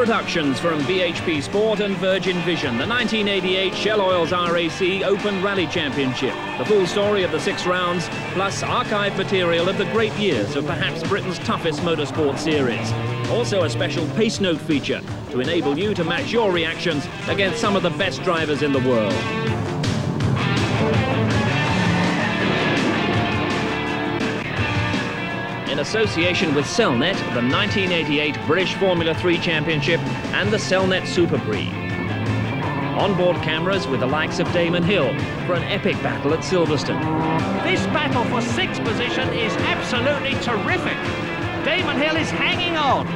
productions from BHP Sport and Virgin Vision, the 1988 Shell Oils RAC Open Rally Championship. The full story of the 6 rounds, plus archive material of the great years of perhaps Britain's toughest motorsport series. Also a special pace note feature to enable you to match your reactions against some of the best drivers in the world. In association with Cellnet, the 1988 British Formula 3 Championship and the Cellnet Super Prix. Onboard cameras with the likes of Damon Hill for an epic battle at Silverstone. This battle for 6th position is absolutely terrific. Damon Hill is hanging on.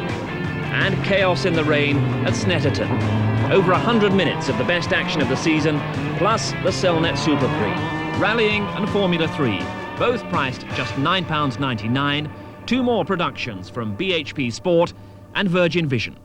And chaos in the rain at Snetterton. Over 100 minutes of the best action of the season, plus the Cellnet Super Prix. Rallying and Formula 3, both priced just £9.99. 2 more productions from BHP Sport and Virgin Vision.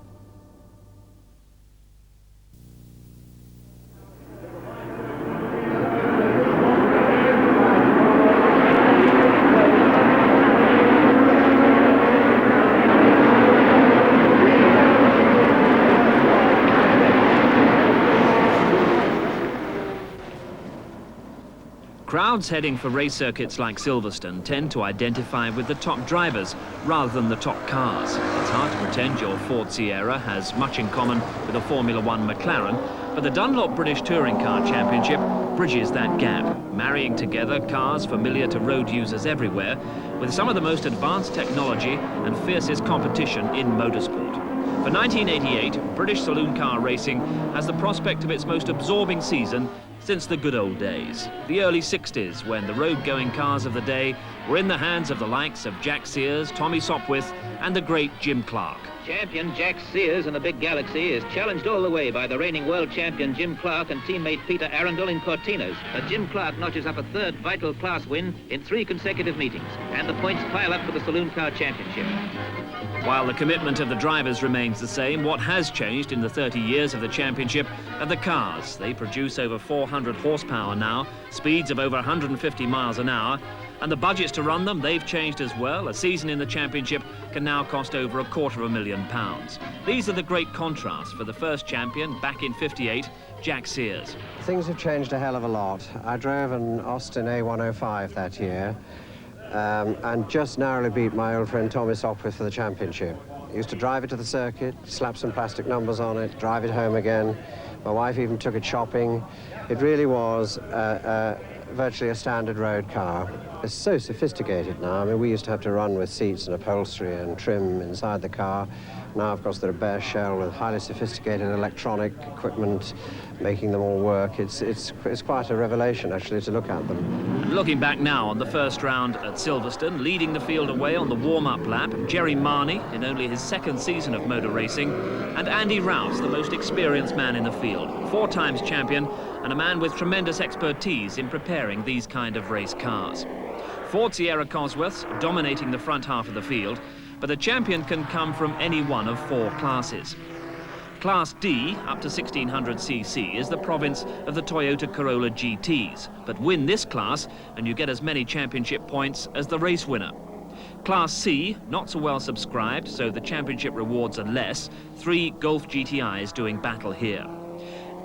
Crowds heading for race circuits like Silverstone tend to identify with the top drivers rather than the top cars. It's hard to pretend your Ford Sierra has much in common with a Formula 1 McLaren, but the Dunlop British Touring Car Championship bridges that gap, marrying together cars familiar to road users everywhere with some of the most advanced technology and fiercest competition in motorsport. For 1988, British saloon car racing has the prospect of its most absorbing season since the good old days. The early 60s, when the road-going cars of the day were in the hands of the likes of Jack Sears, Tommy Sopwith and the great Jim Clark. Champion Jack Sears in the Big Galaxy is challenged all the way by the reigning world champion Jim Clark and teammate Peter Arundel in Cortinas. But Jim Clark notches up a 3rd vital class win in 3 consecutive meetings, and the points pile up for the Saloon Car Championship. While the commitment of the drivers remains the same, what has changed in the 30 years of the championship are the cars. They produce over 400 horsepower now, speeds of over 150 miles an hour, and the budgets to run them, they've changed as well. A season in the championship can now cost over £250,000. These are the great contrasts for the first champion back in '58, Jack Sears. Things have changed a hell of a lot. I drove an Austin A105 that year. And just narrowly beat my old friend Tommy Sopwith for the championship. I used to drive it to the circuit, slap some plastic numbers on it, drive it home again. My wife even took it shopping. It really was virtually a standard road car. It's so sophisticated now. I mean, we used to have to run with seats and upholstery and trim inside the car. Now, of course, they're a bare shell with highly sophisticated electronic equipment, making them all work. It's quite a revelation, actually, to look at them. Looking back now on the first round at Silverstone, leading the field away on the warm-up lap, Jerry Marney, in only his 2nd season of motor racing, and Andy Rouse, the most experienced man in the field, 4 times champion, and a man with tremendous expertise in preparing these kind of race cars. Ford Sierra Cosworths dominating the front half of the field, but the champion can come from any one of 4 classes. Class D, up to 1600cc, is the province of the Toyota Corolla GTs, but win this class and you get as many championship points as the race winner. Class C, not so well subscribed, so the championship rewards are less. 3 Golf GTIs doing battle here.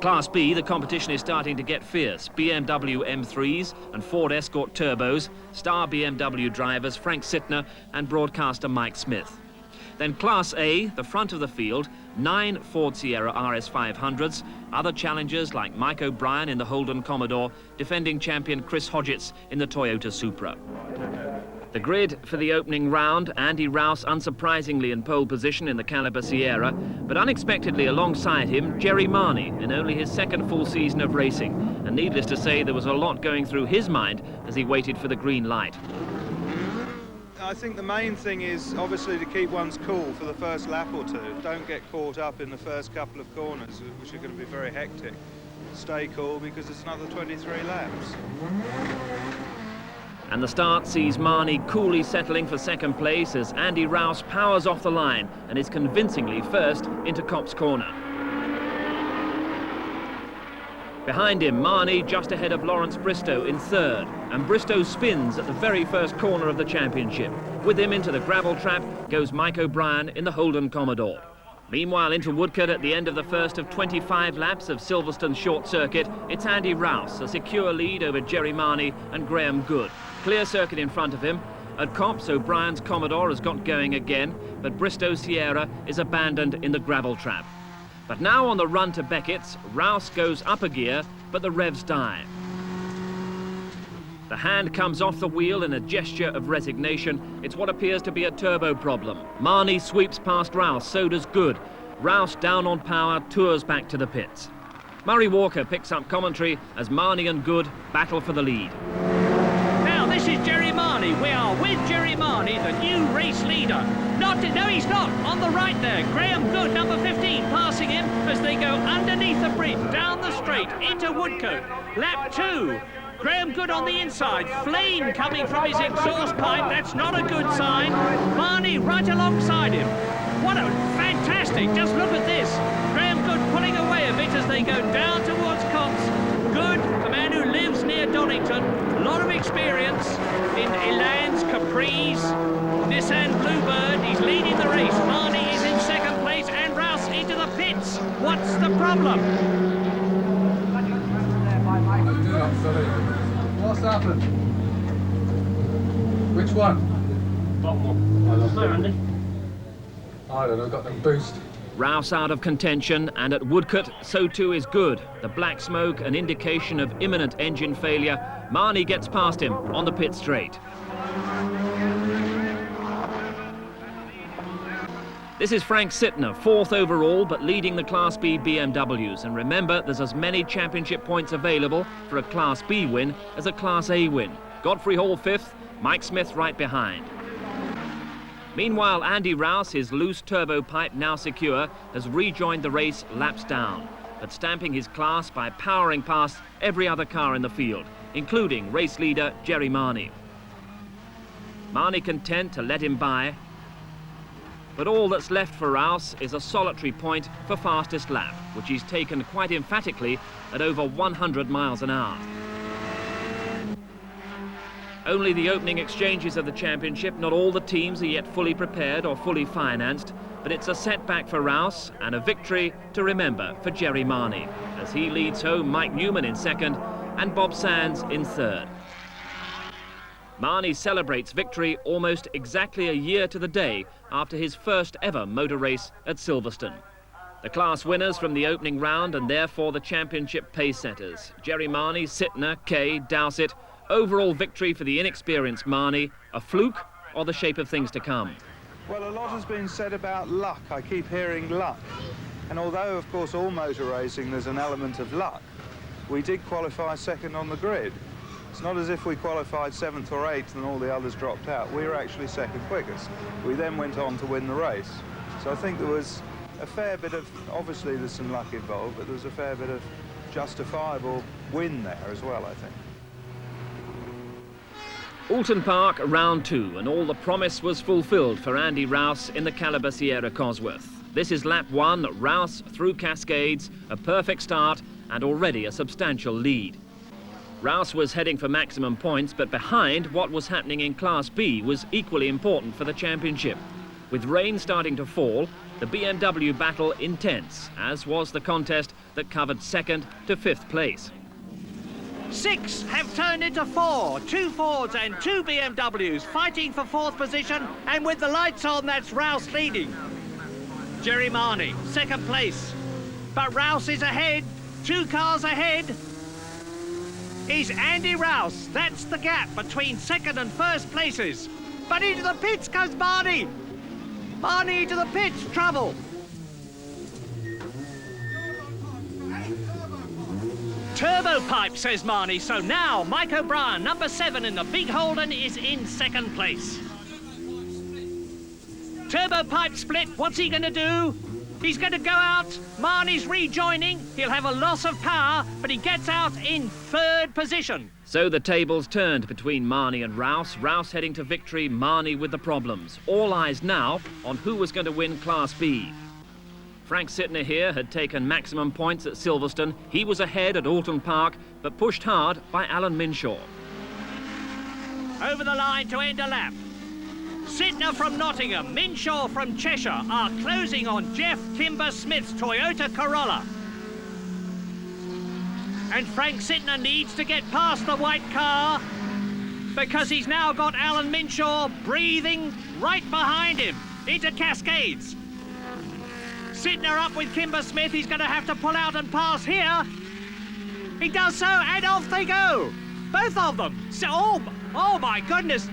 Class B, the competition is starting to get fierce. BMW M3s and Ford Escort Turbos, star BMW drivers Frank Sittner and broadcaster Mike Smith. Then Class A, the front of the field, 9 Ford Sierra RS 500s, other challengers like Mike O'Brien in the Holden Commodore, defending champion Chris Hodgetts in the Toyota Supra. The grid for the opening round, Andy Rouse unsurprisingly in pole position in the Caliber Sierra, but unexpectedly alongside him, Jerry Marney in only his 2nd full season of racing. And needless to say, there was a lot going through his mind as he waited for the green light. I think the main thing is obviously to keep one's cool for the first lap or 2. Don't get caught up in the first couple of corners, which are going to be very hectic. Stay cool because it's another 23 laps. And the start sees Marney coolly settling for 2nd place as Andy Rouse powers off the line and is convincingly first into Copse Corner. Behind him, Marney just ahead of Lawrence Bristow in 3rd, and Bristow spins at the very first corner of the championship. With him into the gravel trap goes Mike O'Brien in the Holden Commodore. Meanwhile, into Woodcote at the end of the first of 25 laps of Silverstone's short circuit, it's Andy Rouse, a secure lead over Jerry Marnie and Graham Good. Clear circuit in front of him. At Copse, O'Brien's Commodore has got going again, but Bristow Sierra is abandoned in the gravel trap. But now on the run to Beckett's, Rouse goes up a gear, but the revs die. The hand comes off the wheel in a gesture of resignation. It's what appears to be a turbo problem. Marnie sweeps past Rouse, so does Good. Rouse, down on power, tours back to the pits. Murray Walker picks up commentary as Marnie and Good battle for the lead. Now this is Jerry Marnie. We are with Jerry Marnie, the new race leader. No, he's not. On the right there, Graham Good, number 15, passing him as they go underneath the bridge, down the straight, into Woodcote. Lap 2. Graham Good on the inside, flame coming from his exhaust pipe, that's not a good sign. Marnie right alongside him. What a fantastic, just look at this. Graham Good pulling away a bit as they go down towards Copse. Good, the man who lives near Donington, a lot of experience in Elan's, Capri's, Nissan Bluebird, he's leading the race. Marnie is in second place and Rouse into the pits. What's the problem? What's happened? Which one? Bottom one. I don't know, got no boost. Rouse out of contention, and at Woodcote, so too is Good. The black smoke, an indication of imminent engine failure. Marnie gets past him on the pit straight. This is Frank Sittner, 4th overall, but leading the Class B BMWs. And remember, there's as many championship points available for a Class B win as a Class A win. Godfrey Hall 5th, Mike Smith right behind. Meanwhile, Andy Rouse, his loose turbo pipe now secure, has rejoined the race laps down, but stamping his class by powering past every other car in the field, including race leader Jerry Marnie. Marnie content to let him by, but all that's left for Rouse is a solitary point for fastest lap, which he's taken quite emphatically at over 100 miles an hour. Only the opening exchanges of the championship, not all the teams are yet fully prepared or fully financed, but it's a setback for Rouse and a victory to remember for Jerry Marnie, as he leads home Mike Newman in second and Bob Sands in third. Marnie celebrates victory almost exactly a year to the day after his first ever motor race at Silverstone. The class winners from the opening round and therefore the championship pace setters. Jerry Marnie, Sittner, Kay, Dowsett. Overall victory for the inexperienced Marnie, a fluke or the shape of things to come? Well, a lot has been said about luck. I keep hearing luck. And although, of course, all motor racing, there's an element of luck, we did qualify second on the grid. It's not as if we qualified 7th or 8th and all the others dropped out. We were actually second quickest. We then went on to win the race. So I think there was a fair bit of, obviously there's some luck involved, but there was a fair bit of justifiable win there as well, I think. Oulton Park, round 2, and all the promise was fulfilled for Andy Rouse in the Caliber Sierra Cosworth. This is lap 1, Rouse through Cascades, a perfect start and already a substantial lead. Rouse was heading for maximum points, but behind what was happening in Class B was equally important for the championship. With rain starting to fall, the BMW battle intense, as was the contest that covered 2nd to 5th place. 6 have turned into 4. 2 Fords and 2 BMWs fighting for 4th position, and with the lights on, that's Rouse leading. Jerry Marnie, 2nd place. But Rouse is ahead. 2 cars ahead is Andy Rouse. That's the gap between 2nd and 1st places. But into the pits goes Marnie. Marnie into the pits, trouble. Turbo pipe, says Marnie. So now Mike O'Brien, number 7 in the Big Holden, is in 2nd place. Turbo pipe split. What's he going to do? He's going to go out. Marnie's rejoining. He'll have a loss of power, but he gets out in 3rd position. So the tables turned between Marnie and Rouse. Rouse heading to victory, Marnie with the problems. All eyes now on who was going to win Class B. Frank Sittner here had taken maximum points at Silverstone. He was ahead at Oulton Park, but pushed hard by Alan Minshaw. Over the line to end a lap. Sytner from Nottingham, Minshaw from Cheshire are closing on Jeff Timber Smith's Toyota Corolla. And Frank Sytner needs to get past the white car because he's now got Alan Minshaw breathing right behind him into Cascades. Sytner up with Kimber Smith. He's going to have to pull out and pass here. He does so, and off they go. Both of them. So, oh my goodness.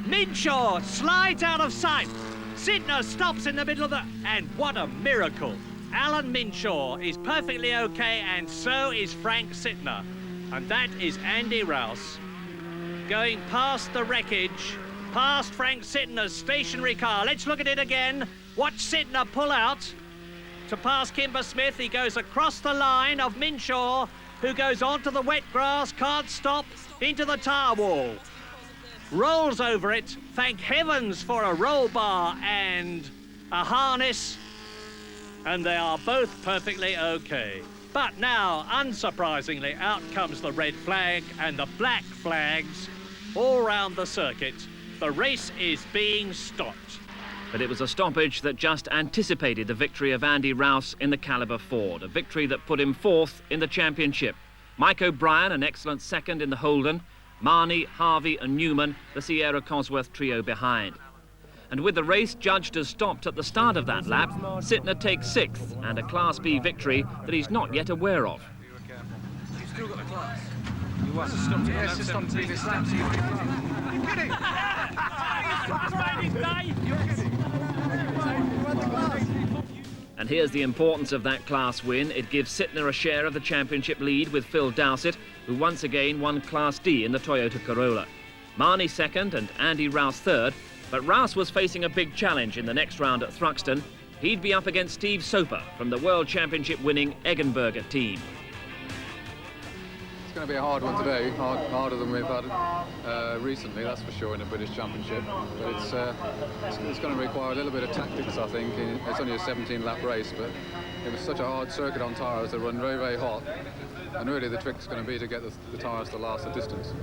Minshaw slides out of sight. Sytner stops in the middle of the... And what a miracle. Alan Minshaw is perfectly okay, and so is Frank Sytner. And that is Andy Rouse going past the wreckage, past Frank Sytner's stationary car. Let's look at it again. Watch Sytner pull out to pass Kimber Smith. He goes across the line of Minshaw, who goes onto the wet grass, can't stop, into the tar wall. Rolls over it. Thank heavens for a roll bar and a harness. And they are both perfectly okay. But now, unsurprisingly, out comes the red flag and the black flags all round the circuit. The race is being stopped. But it was a stoppage that just anticipated the victory of Andy Rouse in the Caliber Ford, a victory that put him fourth in the championship. Mike O'Brien, an excellent second in the Holden. Marnie, Harvey and Newman, the Sierra Cosworth trio behind. And with the race judged as stopped at the start of that lap, Sytner takes sixth and a Class B victory that he's not yet aware of. You've still got the class. You want to stop to yes, stop to previous laps. You're kidding! And here's the importance of that class win. It gives Sytner a share of the championship lead with Phil Dowsett, who once again won Class D in the Toyota Corolla. Marnie second and Andy Rouse third, but Rouse was facing a big challenge in the next round at Thruxton. He'd be up against Steve Soper from the World Championship winning Eggenberger team. It's going to be a hard one today, harder than we've had recently, that's for sure, in the British Championship. But it's going to require a little bit of tactics, I think. It's only a 17-lap race, but it was such a hard circuit on tyres. They run very, very hot. And really the trick's going to be to get the tyres to last the distance.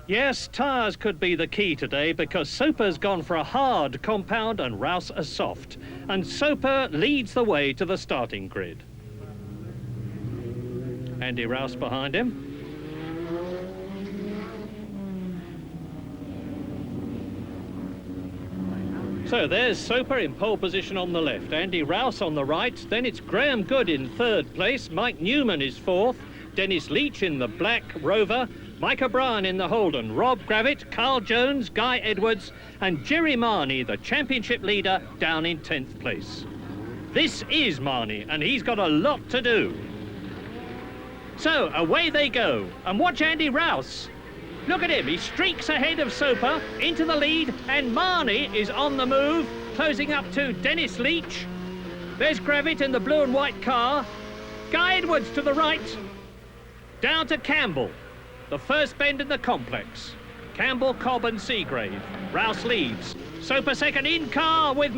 Yes, tyres could be the key today because Soper's gone for a hard compound and Rouse a soft. And Soper leads the way to the starting grid. Andy Rouse behind him. So there's Soper in pole position on the left, Andy Rouse on the right, then it's Graham Good in third place, Mike Newman is fourth, Dennis Leach in the black Rover, Mike O'Brien in the Holden, Rob Gravitt, Carl Jones, Guy Edwards and Jerry Marnie, the championship leader, down in 10th place. This is Marnie and he's got a lot to do. So away they go, and watch Andy Rouse. Look at him, he streaks ahead of Soper into the lead, and Marnie is on the move, closing up to Dennis Leach. There's Gravitt in the blue and white car. Guy Edwards to the right. Down to Campbell, the first bend in the complex. Campbell, Cobb and Seagrave. Rouse leads. Soper second in car with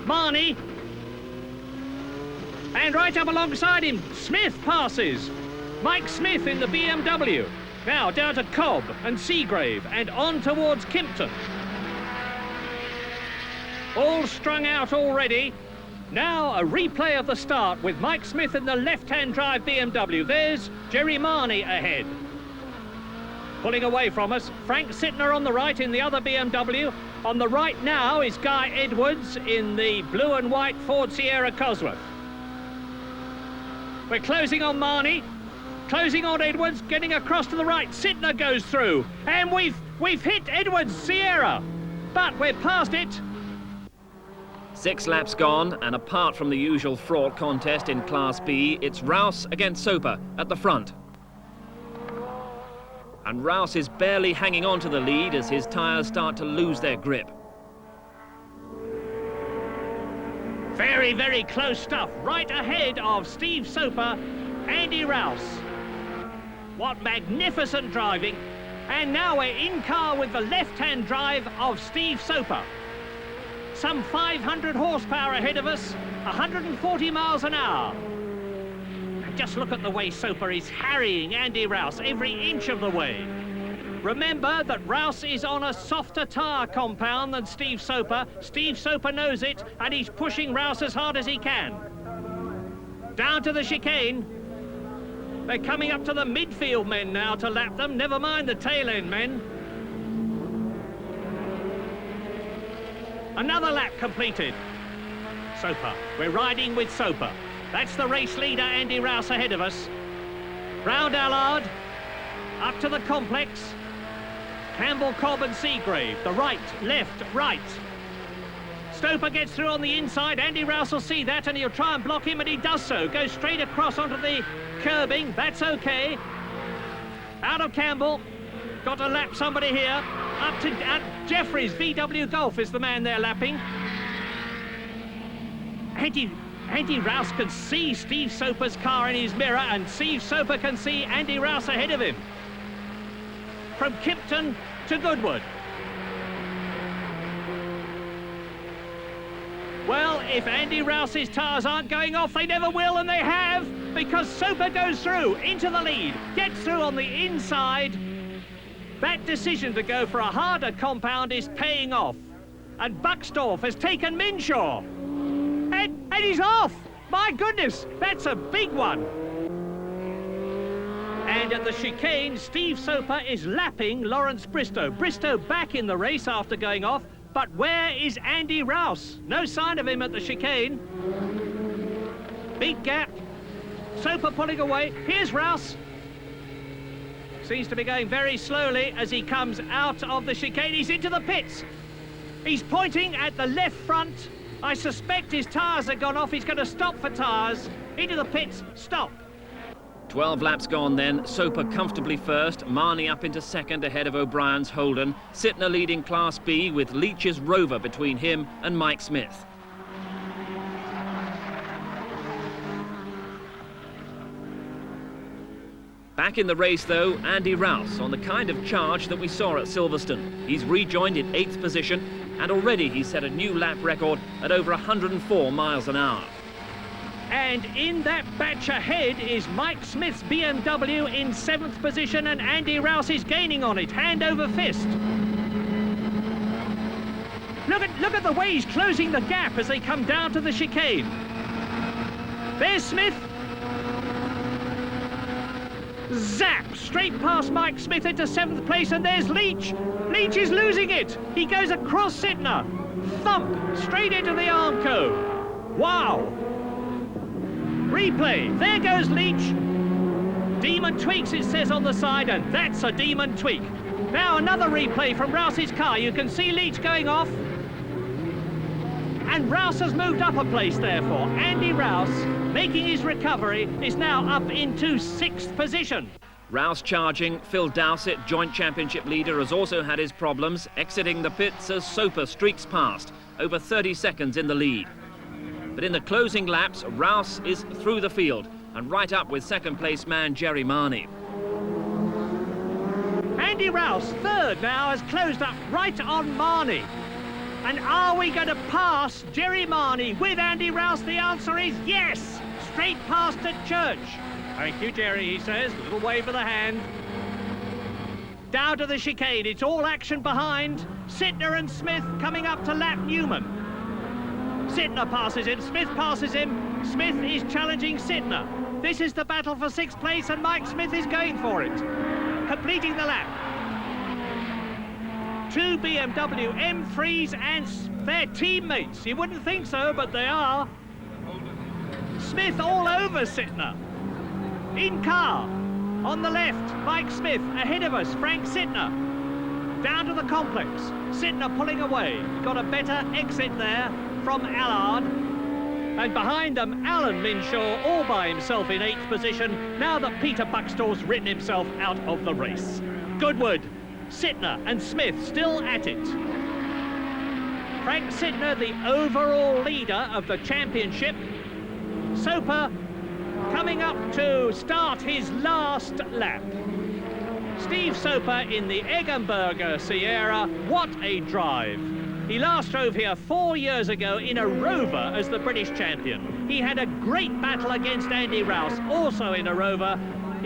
Marnie. And right up alongside him, Smith passes. Mike Smith in the BMW. Now down to Cobb and Seagrave and on towards Kimpton. All strung out already. Now a replay of the start with Mike Smith in the left-hand drive BMW. There's Jerry Marnie ahead. Pulling away from us, Frank Sytner on the right in the other BMW. On the right now is Guy Edwards in the blue and white Ford Sierra Cosworth. We're closing on Marnie. Closing on Edwards, getting across to the right. Sytner goes through, and we've hit Edwards' Sierra, but we're past it. 6 laps gone, and apart from the usual fraught contest in Class B, it's Rouse against Soper at the front. And Rouse is barely hanging on to the lead as his tyres start to lose their grip. Very, very close stuff. Right ahead of Steve Soper, Andy Rouse. What magnificent driving. And now we're in car with the left-hand drive of Steve Soper. Some 500 horsepower ahead of us, 140 miles an hour. And just look at the way Soper is harrying Andy Rouse every inch of the way. Remember that Rouse is on a softer tyre compound than Steve Soper. Steve Soper knows it, and he's pushing Rouse as hard as he can. Down to the chicane. They're coming up to the midfield men now to lap them, never mind the tail end men. Another lap completed. Soper, we're riding with Soper. That's the race leader, Andy Rouse, ahead of us. Round Allard, up to the complex. Campbell, Cobb and Seagrave, the right, left, right. Stoper gets through on the inside. Andy Rouse will see that and he'll try and block him, and he does so. Goes straight across onto the curbing. That's okay. Out of Campbell. Got to lap somebody here. Up to Jeffries. VW Golf is the man they're lapping. Andy Rouse can see Steve Soper's car in his mirror, and Steve Soper can see Andy Rouse ahead of him. From Kipton to Goodwood. Well, if Andy Rouse's tyres aren't going off, they never will, and they have, because Soper goes through into the lead, gets through on the inside. That decision to go for a harder compound is paying off. And Buxtorf has taken Minshaw. And he's off! My goodness, that's a big one. And at the chicane, Steve Soper is lapping Lawrence Bristow. Bristow back in the race after going off, but where is Andy Rouse? No sign of him at the chicane. Big gap. Soper pulling away. Here's Rouse. Seems to be going very slowly as he comes out of the chicane. He's into the pits. He's pointing at the left front. I suspect his tyres have gone off. He's going to stop for tyres. Into the pits. Stop. 12 laps gone then. Soper comfortably first. Marnie up into second ahead of O'Brien's Holden. Sittner leading Class B with Leach's Rover between him and Mike Smith. Back in the race, though, Andy Rouse on the kind of charge that we saw at Silverstone. He's rejoined in 8th position, and already he's set a new lap record at over 104 miles an hour. And in that batch ahead is Mike Smith's BMW in 7th position, and Andy Rouse is gaining on it, hand over fist. Look at the way he's closing the gap as they come down to the chicane. There's Smith. Zap! Straight past Mike Smith into 7th place, and there's Leach. Leach is losing it. He goes across Sittner. Thump! Straight into the Armco. Wow! Replay. There goes Leach. Demon tweaks, it says on the side, and that's a demon tweak. Now another replay from Rouse's car. You can see Leach going off. And Rouse has moved up a place, therefore. Andy Rouse, making his recovery, is now up into 6th position. Rouse charging. Phil Dowsett, joint championship leader, has also had his problems, exiting the pits as Soper streaks past, over 30 seconds in the lead. But in the closing laps, Rouse is through the field and right up with second place man Jerry Marnie. Andy Rouse, 3rd now, has closed up right on Marnie. And are we going to pass Jerry Marnie with Andy Rouse? The answer is yes! Straight past at Church. Thank you, Jerry, he says. A little wave of the hand. Down to the chicane. It's all action behind. Sittner and Smith coming up to lap Newman. Sittner passes him. Smith passes him. Smith is challenging Sittner. This is the battle for 6th place, and Mike Smith is going for it. Completing the lap. 2 BMW M3s and their teammates. You wouldn't think so, but they are. Smith all over Sittner. In car. On the left, Mike Smith. Ahead of us, Frank Sittner. Down to the complex. Sittner pulling away. Got a better exit there from Allard. And behind them, Alan Minshaw all by himself in 8th position, now that Peter Buxtorf's written himself out of the race. Goodwood, Sittner and Smith still at it. Frank Sittner, the overall leader of the championship. Soper coming up to start his last lap. Steve Soper in the Eggenberger Sierra. What a drive. He last drove here 4 years ago in a Rover as the British champion. He had a great battle against Andy Rouse, also in a Rover.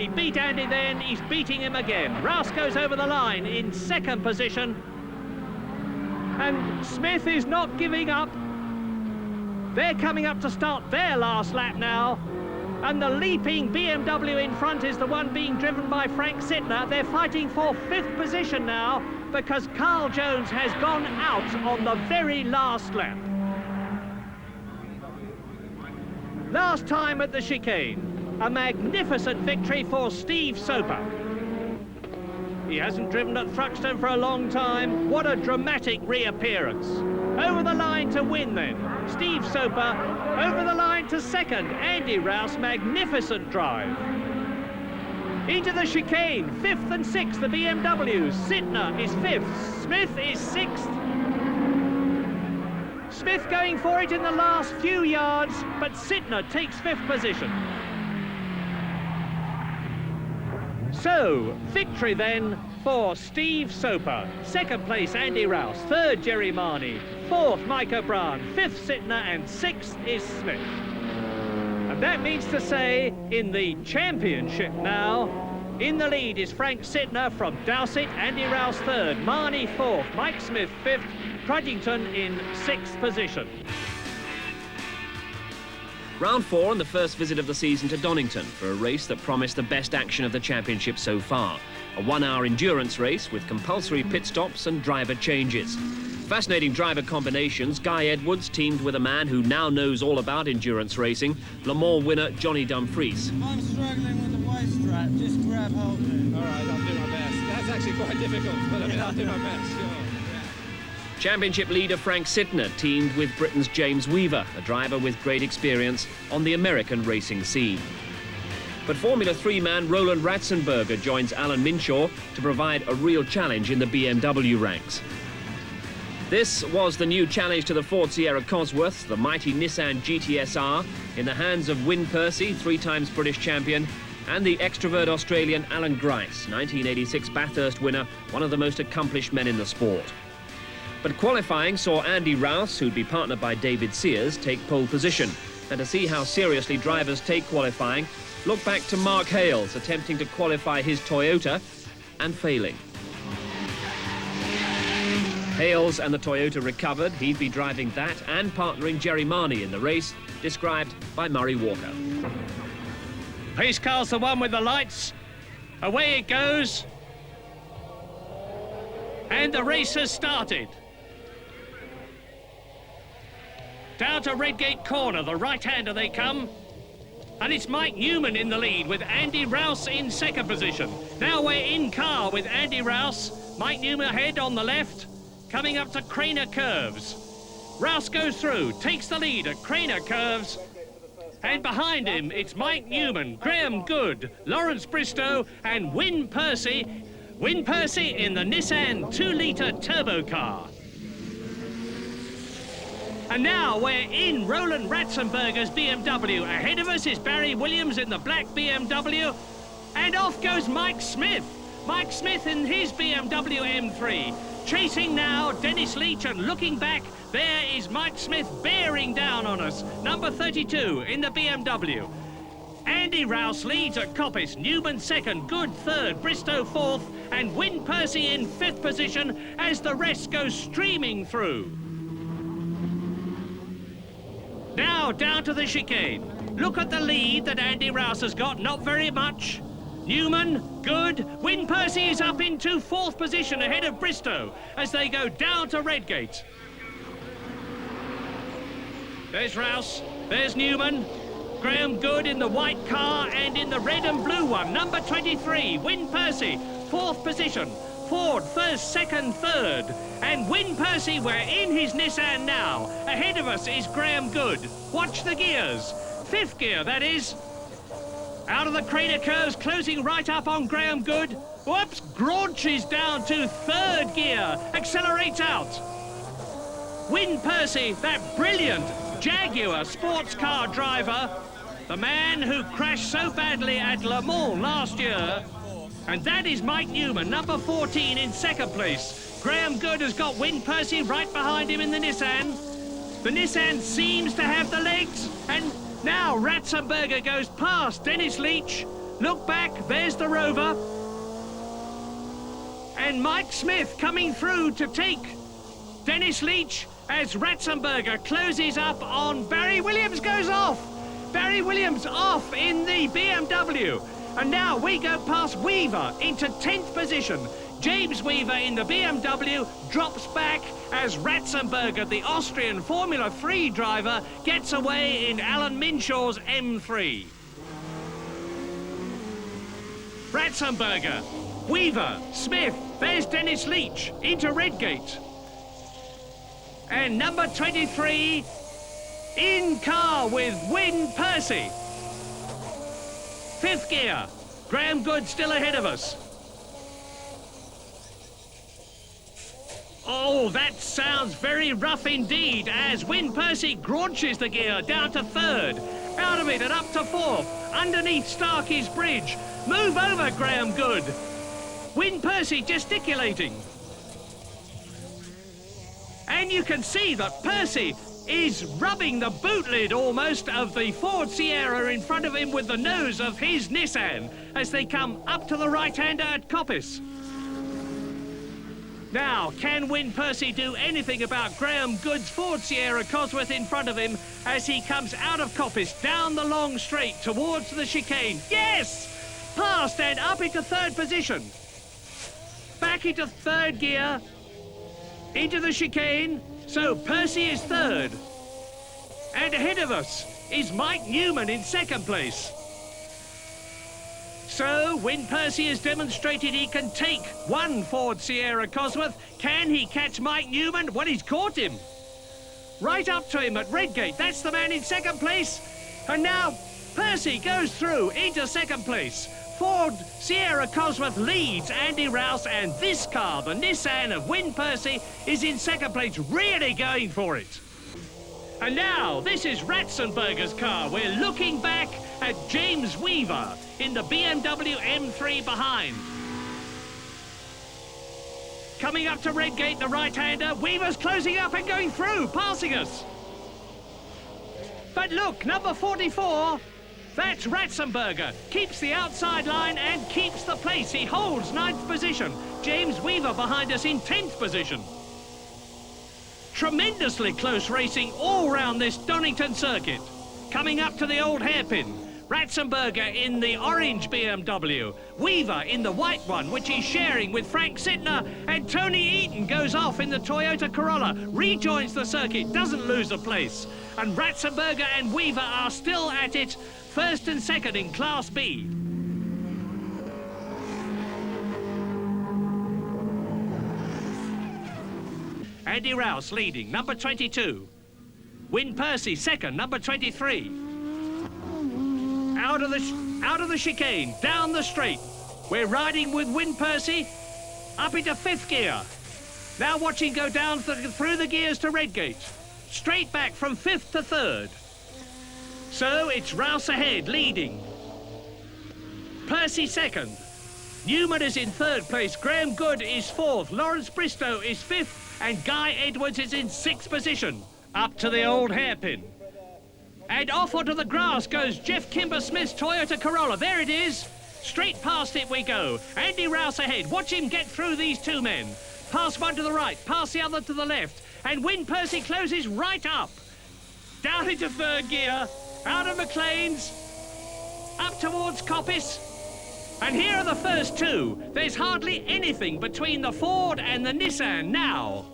He beat Andy then, he's beating him again. Rouse goes over the line in second position. And Smith is not giving up. They're coming up to start their last lap now. And the leaping BMW in front is the one being driven by Frank Sittner. They're fighting for 5th position now because Carl Jones has gone out on the very last lap. Last time at the chicane, a magnificent victory for Steve Soper. He hasn't driven at Thruxton for a long time. What a dramatic reappearance. Over the line to win then. Steve Soper over the line to second. Andy Rouse, magnificent drive. Into the chicane, 5th and 6th, the BMW. Sittner is 5th, Smith is 6th. Smith going for it in the last few yards, but Sittner takes 5th position. So, victory then for Steve Soper. 2nd place, Andy Rouse. 3rd, Jerry Marnie. 4th, Mike O'Brien. 5th, Sittner, and 6th is Smith. And that means to say, in the championship now, in the lead is Frank Sittner from Dowsett, Andy Rouse 3rd, Marnie 4th, Mike Smith 5th, Trudgington in 6th position. Round 4 and the first visit of the season to Donington for a race that promised the best action of the championship so far. A 1-hour endurance race with compulsory pit stops and driver changes. Fascinating driver combinations. Guy Edwards teamed with a man who now knows all about endurance racing, Le Mans winner Johnny Dumfries. I'm struggling with the waist strap, just grab hold of it. All right, I'll do my best. That's actually quite difficult, but I mean, I'll do my best, sure. Championship leader Frank Sittner teamed with Britain's James Weaver, a driver with great experience on the American racing scene. But Formula 3 man Roland Ratzenberger joins Alan Minshaw to provide a real challenge in the BMW ranks. This was the new challenge to the Ford Sierra Cosworth, the mighty Nissan GT-SR, in the hands of Wyn Percy, 3 times British champion, and the extrovert Australian Alan Grice, 1986 Bathurst winner, one of the most accomplished men in the sport. But qualifying saw Andy Rouse, who'd be partnered by David Sears, take pole position. And to see how seriously drivers take qualifying, look back to Mark Hales attempting to qualify his Toyota and failing. Hales and the Toyota recovered. He'd be driving that and partnering Jerry Marnie in the race, described by Murray Walker. Pace car's the one with the lights. Away it goes. And the race has started. Down to Redgate Corner, the right-hander they come. And it's Mike Newman in the lead with Andy Rouse in 2nd position. Now we're in car with Andy Rouse. Mike Newman ahead on the left, coming up to Craner Curves. Rouse goes through, takes the lead at Craner Curves. And behind him, it's Mike Newman, Graham Good, Lawrence Bristow, and Wyn Percy. Wyn Percy in the Nissan 2-litre turbo car. And now we're in Roland Ratzenberger's BMW. Ahead of us is Barry Williams in the black BMW. And off goes Mike Smith. Mike Smith in his BMW M3. Chasing now Dennis Leach, and looking back, there is Mike Smith bearing down on us. Number 32 in the BMW. Andy Rouse leads at Coppice, Newman 2nd, Good 3rd, Bristow 4th, and Wyn Percy in 5th position as the rest goes streaming through. Now down to the chicane. Look at the lead that Andy Rouse has got, not very much. Newman, Good, Wyn Percy is up into 4th position ahead of Bristow as they go down to Redgate. There's Rouse, there's Newman. Graham Good in the white car and in the red and blue one. Number 23, Wyn Percy, 4th position. Ford, 1st, 2nd, 3rd. And Wyn Percy, we're in his Nissan now. Ahead of us is Graham Good. Watch the gears. 5th gear, that is. Out of the Craner Curves, closing right up on Graham Good. Whoops, Graunches down to 3rd gear. Accelerates out. Wyn Percy, that brilliant Jaguar sports car driver, the man who crashed so badly at Le Mans last year. And that is Mike Newman, number 14 in 2nd place. Graham Good has got Wyn Percy right behind him in the Nissan. The Nissan seems to have the legs, and now Ratzenberger goes past Dennis Leach. Look back, there's the Rover. And Mike Smith coming through to take Dennis Leach as Ratzenberger closes up on Barry Williams goes off. Barry Williams off in the BMW. And now we go past Weaver into 10th position. James Weaver in the BMW drops back as Ratzenberger, the Austrian Formula 3 driver, gets away in Alan Minshaw's M3. Ratzenberger, Weaver, Smith, there's Dennis Leach into Redgate. And number 23 in car with Wyn Percy. 5th gear, Graham Good still ahead of us. Oh, that sounds very rough indeed as Wyn Percy graunches the gear down to 3rd. Out of it and up to 4th. Underneath Starkey's Bridge. Move over, Graham Good. Wyn Percy gesticulating. And you can see that Percy is rubbing the boot lid almost of the Ford Sierra in front of him with the nose of his Nissan as they come up to the right-hander at Coppice. Now, can Wyn Percy do anything about Graham Good's Ford Sierra Cosworth in front of him as he comes out of Coppice down the long straight towards the chicane? Yes! Past and up into 3rd position. Back into 3rd gear. Into the chicane. So Percy is 3rd. And ahead of us is Mike Newman in 2nd place. So, Wyn Percy has demonstrated he can take one Ford Sierra Cosworth. Can he catch Mike Newman? Well, he's caught him. Right up to him at Redgate. That's the man in 2nd place. And now Percy goes through into 2nd place. Ford Sierra Cosworth leads Andy Rouse, and this car, the Nissan of Wyn Percy, is in 2nd place, really going for it. And now, this is Ratzenberger's car. We're looking back at James Weaver in the BMW M3 behind. Coming up to Redgate, the right-hander. Weaver's closing up and going through, passing us. But look, number 44, that's Ratzenberger. Keeps the outside line and keeps the place. He holds 9th position. James Weaver behind us in 10th position. Tremendously close racing all round this Donington circuit. Coming up to the old hairpin. Ratzenberger in the orange BMW. Weaver in the white one, which he's sharing with Frank Sittner. And Tony Eaton goes off in the Toyota Corolla. Rejoins the circuit, doesn't lose a place. And Ratzenberger and Weaver are still at it. 1st and 2nd in Class B. Andy Rouse leading, number 22. Wyn Percy 2nd, number 23. Out of the chicane, down the straight. We're riding with Wyn Percy up into 5th gear. Now watch him go down through the gears to Redgate. Straight back from 5th to 3rd. So it's Rouse ahead, leading. Percy 2nd. Newman is in 3rd place. Graham Good is 4th. Lawrence Bristow is 5th. And Guy Edwards is in 6th position. Up to the old hairpin. And off onto the grass goes Jeff Kimber-Smith's Toyota Corolla. There it is. Straight past it we go. Andy Rouse ahead. Watch him get through these two men. Pass one to the right, pass the other to the left. And Wyn Percy closes right up. Down into 3rd gear. Out of McLean's. Up towards Coppice. And here are the first two. There's hardly anything between the Ford and the Nissan now.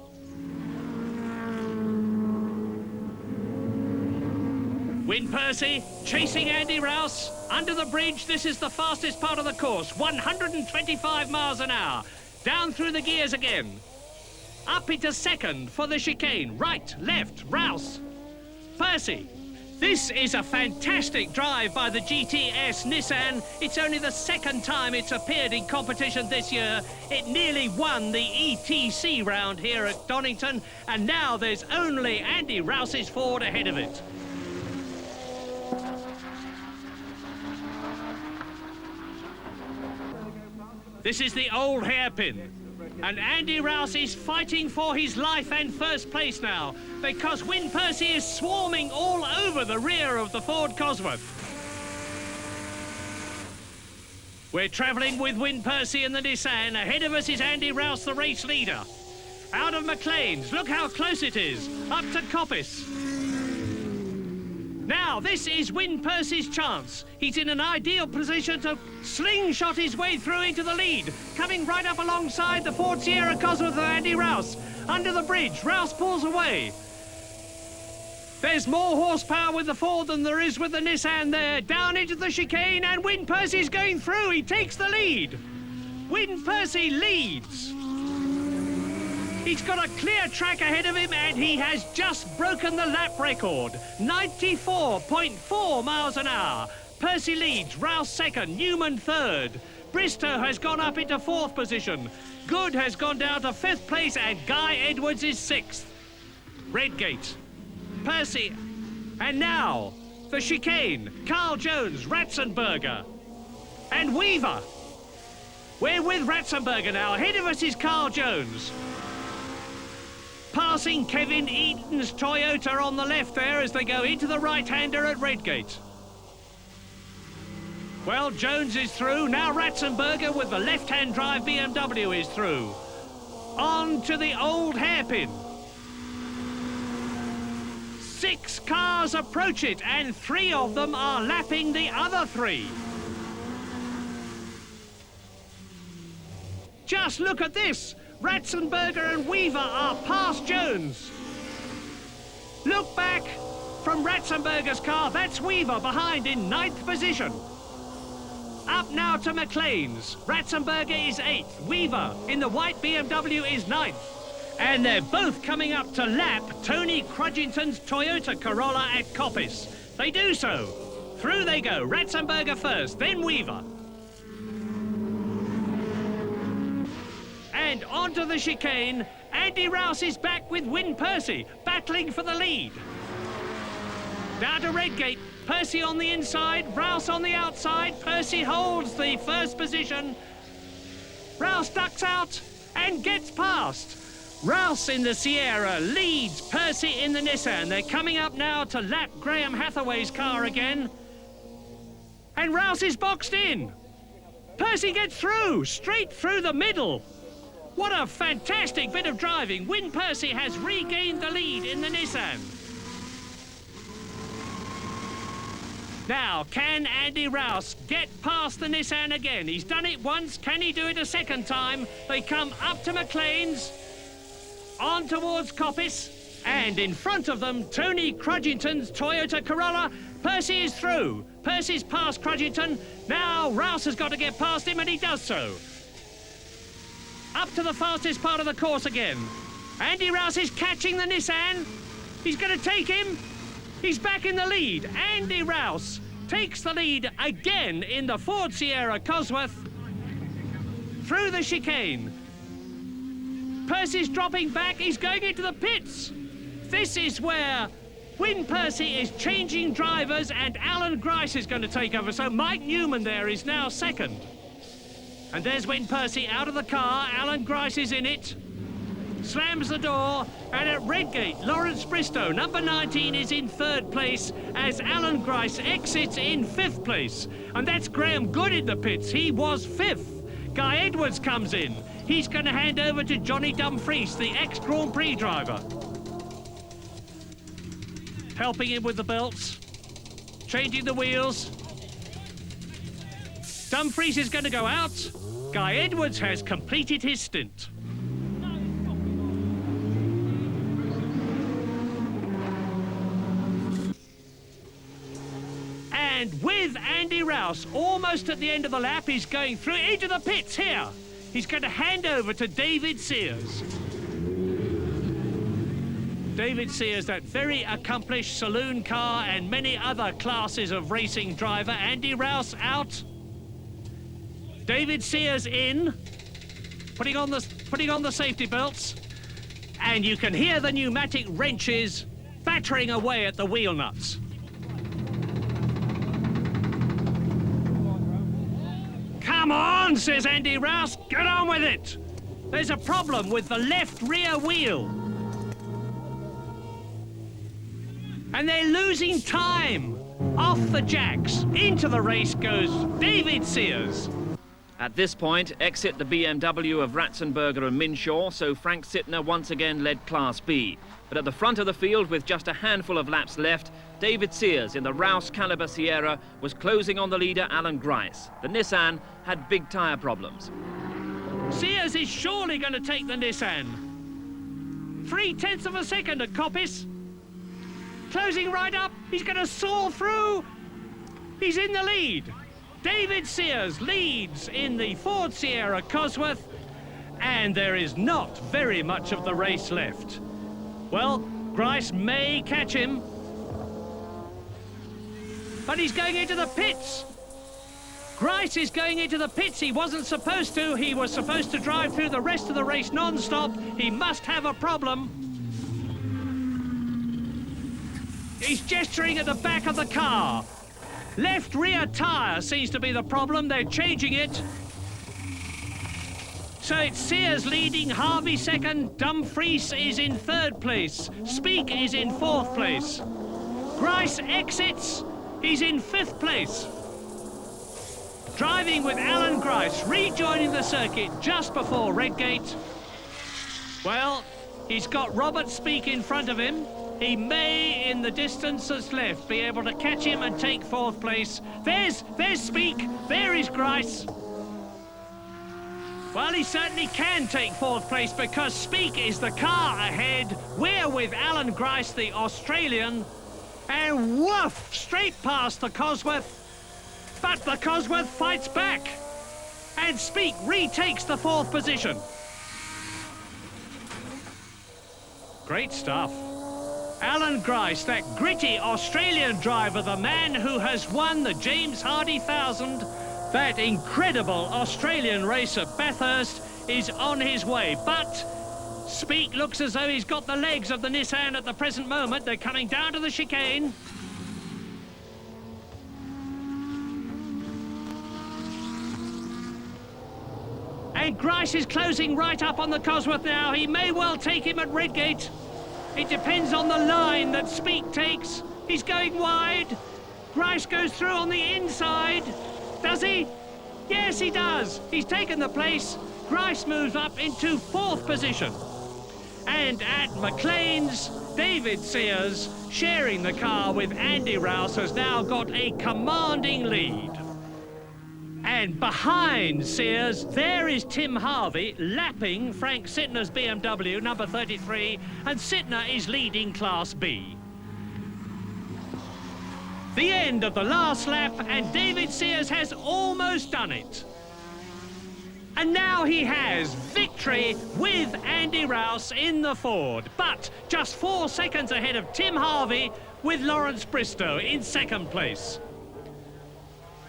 Wyn Percy chasing Andy Rouse. Under the bridge, this is the fastest part of the course. 125 miles an hour. Down through the gears again. Up into 2nd for the chicane. Right, left, Rouse. Percy. This is a fantastic drive by the GTS Nissan. It's only the 2nd time it's appeared in competition this year. It nearly won the ETC round here at Donington, and now there's only Andy Rouse's Ford ahead of it. This is the old hairpin. And Andy Rouse is fighting for his life and 1st place now because Wyn Percy is swarming all over the rear of the Ford Cosworth. We're travelling with Win Percy in the Nissan. Ahead of us is Andy Rouse, the race leader. Out of McLean's, look how close it is. Up to Coppice. Now, this is Win Percy's chance. He's in an ideal position to slingshot his way through into the lead. Coming right up alongside the Ford Sierra Cosworth of Andy Rouse. Under the bridge, Rouse pulls away. There's more horsepower with the Ford than there is with the Nissan there. Down into the chicane, and Win Percy's going through. He takes the lead. Win Percy leads. He's got a clear track ahead of him, and he has just broken the lap record. 94.4 miles an hour. Percy leads, Rouse second, Newman third. Bristow has gone up into fourth position. Good has gone down to fifth place, and Guy Edwards is sixth. Redgate, Percy, and now the chicane. Carl Jones, Ratzenberger, and Weaver. We're with Ratzenberger now. Ahead of us is Carl Jones. Passing Kevin Eaton's Toyota on the left there as they go into the right-hander at Redgate. Well, Jones is through. Now Ratzenberger with the left-hand drive BMW is through. On to the old hairpin. 6 cars approach it, and 3 of them are lapping the other 3. Just look at this. Ratzenberger and Weaver are past Jones. Look back from Ratzenberger's car. That's Weaver behind in 9th position. Up now to McLean's. Ratzenberger is 8th. Weaver in the white BMW is 9th. And they're both coming up to lap Tony Crudgington's Toyota Corolla at Coppice. They do so. Through they go. Ratzenberger first, then Weaver. And onto the chicane. Andy Rouse is back with Win Percy, battling for the lead. Down to Redgate. Percy on the inside, Rouse on the outside. Percy holds the first position. Rouse ducks out and gets past. Rouse in the Sierra leads Percy in the Nissan. They're coming up now to lap Graham Hathaway's car again. And Rouse is boxed in. Percy gets through, straight through the middle. What a fantastic bit of driving. Win Percy has regained the lead in the Nissan. Now, can Andy Rouse get past the Nissan again? He's done it once. Can he do it a second time? They come up to McLean's, on towards Coppice, and in front of them, Tony Crudgington's Toyota Corolla. Percy is through. Percy's past Crudgington. Now Rouse has got to get past him, and he does so. Up to the fastest part of the course again. Andy Rouse is catching the Nissan. He's going to take him. He's back in the lead. Andy Rouse takes the lead again in the Ford Sierra Cosworth. Through the chicane. Percy's dropping back. He's going into the pits. This is where Win Percy is changing drivers, and Alan Grice is going to take over. So Mike Newman there is now second. And there's Win Percy out of the car. Alan Grice is in it. Slams the door, and at Redgate, Lawrence Bristow, number 19, is in 3rd place as Alan Grice exits in 5th place. And that's Graham Good in the pits. He was 5th. Guy Edwards comes in. He's going to hand over to Johnny Dumfries, the ex-Grand Prix driver. Helping him with the belts. Changing the wheels. Dumfries is going to go out. Guy Edwards has completed his stint. And with Andy Rouse almost at the end of the lap, he's going through into the pits here. He's going to hand over to David Sears. David Sears, that very accomplished saloon car and many other classes of racing driver. Andy Rouse out. David Sears in, putting on the safety belts, and you can hear the pneumatic wrenches battering away at the wheel nuts. Come on, says Andy Rouse, get on with it. There's a problem with the left rear wheel. And they're losing time. Off the jacks, into the race goes David Sears. At this point, exit the BMW of Ratzenberger and Minshaw, so Frank Sittner once again led Class B. But at the front of the field, with just a handful of laps left, David Sears in the Rouse Caliber Sierra was closing on the leader, Alan Grice. The Nissan had big tyre problems. Sears is surely going to take the Nissan. 0.3 of a second at Coppice. Closing right up, he's going to soar through. He's in the lead. David Sears leads in the Ford Sierra Cosworth, and there is not very much of the race left. Well, Grice may catch him, but he's going into the pits. Grice is going into the pits. He wasn't supposed to. He was supposed to drive through the rest of the race non-stop. He must have a problem. He's gesturing at the back of the car. Left rear tyre seems to be the problem. They're changing it. So it's Sears leading, Harvey second, Dumfries is in third place, Speak is in fourth place. Grice exits, he's in fifth place. Driving with Alan Grice, rejoining the circuit just before Redgate. Well, he's got Robert Speak in front of him. He may, in the distance that's left, be able to catch him and take fourth place. There's Speak, there is Grice. Well, he certainly can take fourth place because Speak is the car ahead. We're with Alan Grice, the Australian, and woof, straight past the Cosworth. But the Cosworth fights back, and Speak retakes the fourth position. Great stuff. Alan Grice, that gritty Australian driver, the man who has won the James Hardy 1000, that incredible Australian race at Bathurst, is on his way. But Speak looks as though he's got the legs of the Nissan at the present moment. They're coming down to the chicane. And Grice is closing right up on the Cosworth now. He may well take him at Redgate. It depends on the line that Speak takes. He's going wide. Grice goes through on the inside. Does he? Yes, he does. He's taken the place. Grice moves up into fourth position. And at McLean's, David Sears, sharing the car with Andy Rouse, has now got a commanding lead. And behind Sears, there is Tim Harvey lapping Frank Sittner's BMW, number 33, and Sittner is leading Class B. The end of the last lap, and David Sears has almost done it. And now he has victory with Andy Rouse in the Ford, but just 4 seconds ahead of Tim Harvey with Lawrence Bristow in second place.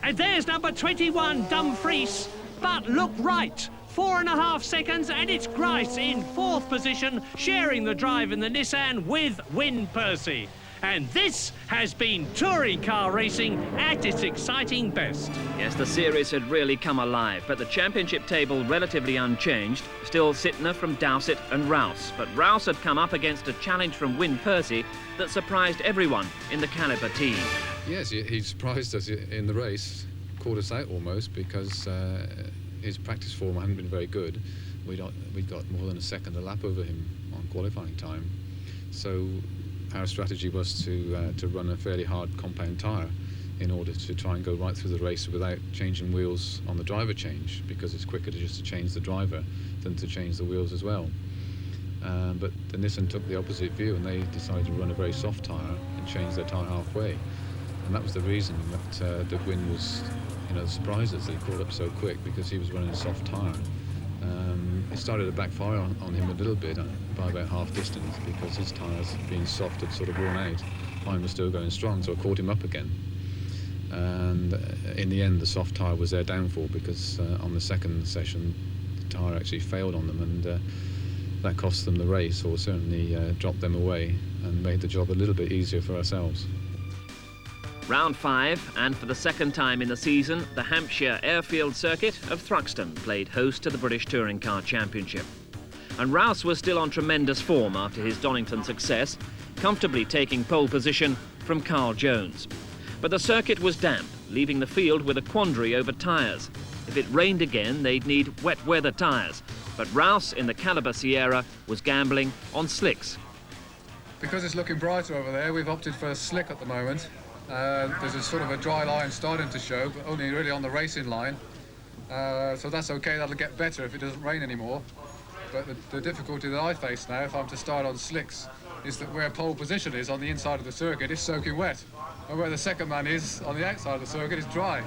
And there's number 21, Dumfries, but look right, 4.5 seconds, and it's Grice in fourth position, sharing the drive in the Nissan with Wyn Percy. And this has been touring car racing at its exciting best. Yes, the series had really come alive, but the championship table relatively unchanged. Still Sittner from Dowsett and Rouse. But Rouse had come up against a challenge from Wyn Percy that surprised everyone in the Caliber team. Yes, he surprised us in the race, caught us out almost because his practice form hadn't been very good. We got more than a second a lap over him on qualifying time. So our strategy was to run a fairly hard compound tyre in order to try and go right through the race without changing wheels on the driver change, because it's quicker to change the driver than to change the wheels as well. But the Nissan took the opposite view, and they decided to run a very soft tyre and change their tyre halfway. And that was the reason that Wyn was, surprised us that he caught up so quick, because he was running a soft tyre. It started to backfire on him a little bit by about half distance, because his tyres being soft had sort of worn out. Mine was still going strong, so I caught him up again. And in the end, the soft tyre was their downfall, because on the second session, the tyre actually failed on them, and that cost them the race, or certainly dropped them away and made the job a little bit easier for ourselves. Round 5, and for the second time in the season, the Hampshire Airfield Circuit of Thruxton played host to the British Touring Car Championship. And Rouse was still on tremendous form after his Donington success, comfortably taking pole position from Carl Jones. But the circuit was damp, leaving the field with a quandary over tyres. If it rained again, they'd need wet weather tyres. But Rouse in the Caliber Sierra was gambling on slicks. Because it's looking brighter over there, we've opted for a slick at the moment. There's a sort of a dry line starting to show, but only really on the racing line. So that's okay, that'll get better if it doesn't rain anymore. But the difficulty that I face now, if I'm to start on slicks, is that where pole position is on the inside of the circuit is soaking wet. And where the second man is on the outside of the circuit is dry.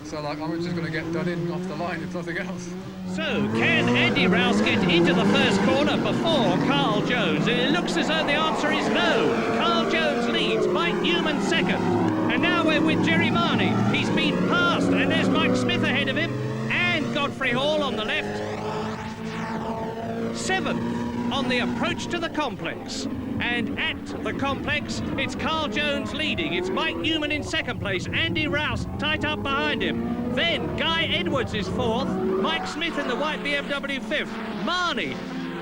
So like, I'm just going to get done in off the line if nothing else. So, can Andy Rouse get into the first corner before Carl Jones? It looks as though the answer is no. Carl Jones leads, Mike Newman second. And now we're with Jerry Marney. He's been passed, and there's Mike Smith ahead of him, and Godfrey Hall on the left. Seventh on the approach to the complex. And at the complex, it's Carl Jones leading. It's Mike Newman in second place. Andy Rouse tight up behind him. Then Guy Edwards is fourth. Mike Smith in the white BMW fifth. Marney,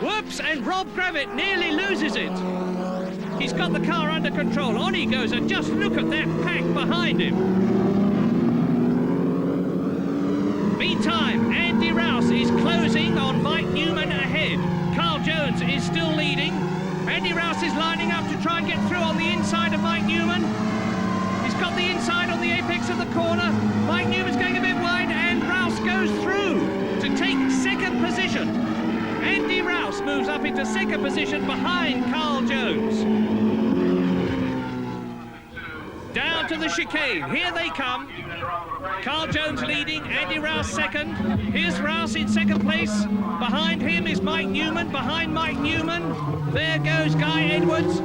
whoops, and Rob Gravett nearly loses it. He's got the car under control. On he goes, and just look at that pack behind him. Meantime, Andy Rouse is closing on Mike Newman ahead. Carl Jones is still leading. Andy Rouse is lining up to try and get through on the inside of Mike Newman. He's got the inside on the apex of the corner. Mike Newman's going a bit wide, and Rouse goes through to take second position. Andy Rouse moves up into second position behind Carl Jones. Down to the chicane. Here they come. Carl Jones leading, Andy Rouse second. Here's Rouse in second place. Behind him is Mike Newman. Behind Mike Newman, there goes Guy Edwards.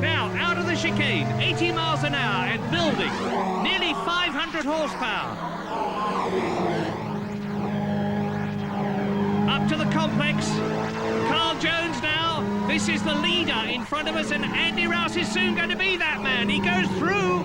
Now, out of the chicane, 80 miles an hour and building. Nearly 500 horsepower. Up to the complex. Carl Jones now. This is the leader in front of us, and Andy Rouse is soon going to be that man. He goes through.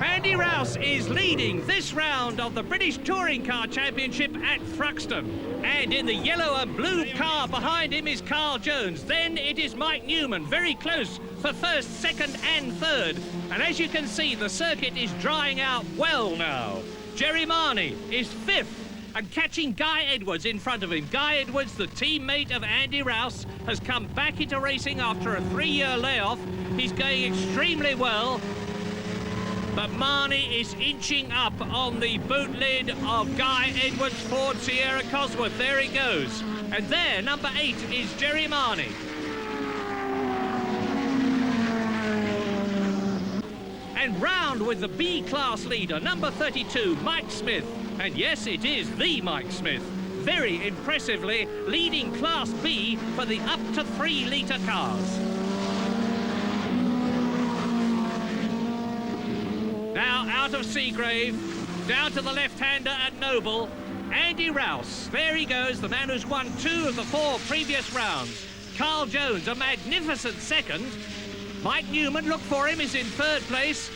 Andy Rouse is leading this round of the British Touring Car Championship at Thruxton. And in the yellow and blue car behind him is Carl Jones. Then it is Mike Newman, very close for first, second and third. And as you can see, the circuit is drying out well now. Jerry Marney is fifth and catching Guy Edwards in front of him. Guy Edwards, the teammate of Andy Rouse, has come back into racing after a 3-year layoff. He's going extremely well. But Marney is inching up on the boot lid of Guy Edwards' Ford Sierra Cosworth. There he goes. And there, number 8, is Jerry Marney. And round with the B-class leader, number 32, Mike Smith. And yes, it is the Mike Smith. Very impressively leading Class B for the up to 3-litre cars. Now out of Seagrave, down to the left-hander at Noble, Andy Rouse. There he goes, the man who's won 2 of the 4 previous rounds. Carl Jones, a magnificent second. Mike Newman, look for him, is in third place.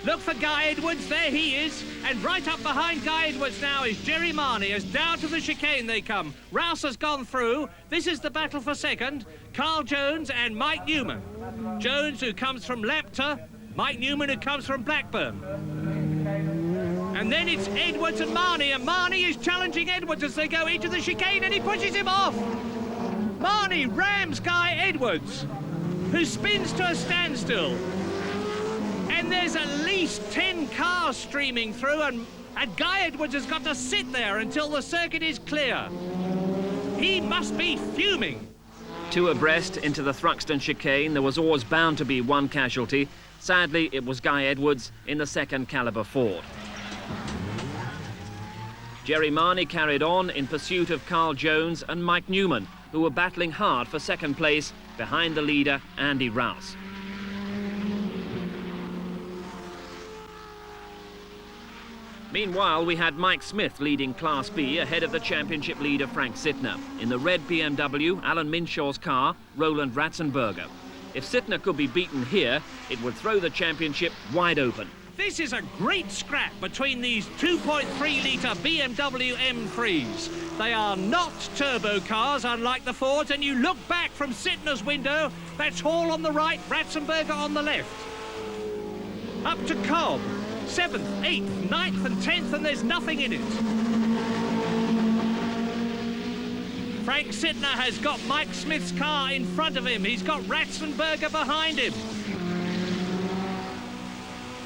Look for Guy Edwards, there he is. And right up behind Guy Edwards now is Jerry Marney, as down to the chicane they come. Rouse has gone through. This is the battle for second. Carl Jones and Mike Newman. Jones, who comes from Lampton. Mike Newman, who comes from Blackburn. And then it's Edwards and Marney is challenging Edwards as they go into the chicane, and he pushes him off. Marney rams Guy Edwards, who spins to a standstill. And there's at least 10 cars streaming through, and Guy Edwards has got to sit there until the circuit is clear. He must be fuming. 2 abreast into the Thruxton chicane. There was always bound to be one casualty. Sadly, it was Guy Edwards in the second Caliber Ford. Jerry Marney carried on in pursuit of Carl Jones and Mike Newman, who were battling hard for second place behind the leader, Andy Rouse. Meanwhile, we had Mike Smith leading Class B ahead of the championship leader, Frank Sittner. In the red BMW, Alan Minshaw's car, Roland Ratzenberger. If Sittner could be beaten here, it would throw the championship wide open. This is a great scrap between these 2.3-litre BMW M3s. They are not turbo cars, unlike the Fords, and you look back from Sittner's window, that's Hall on the right, Ratzenberger on the left. Up to Cobb. 7th, 8th, 9th and 10th, and there's nothing in it. Frank Sittner has got Mike Smith's car in front of him. He's got Ratzenberger behind him.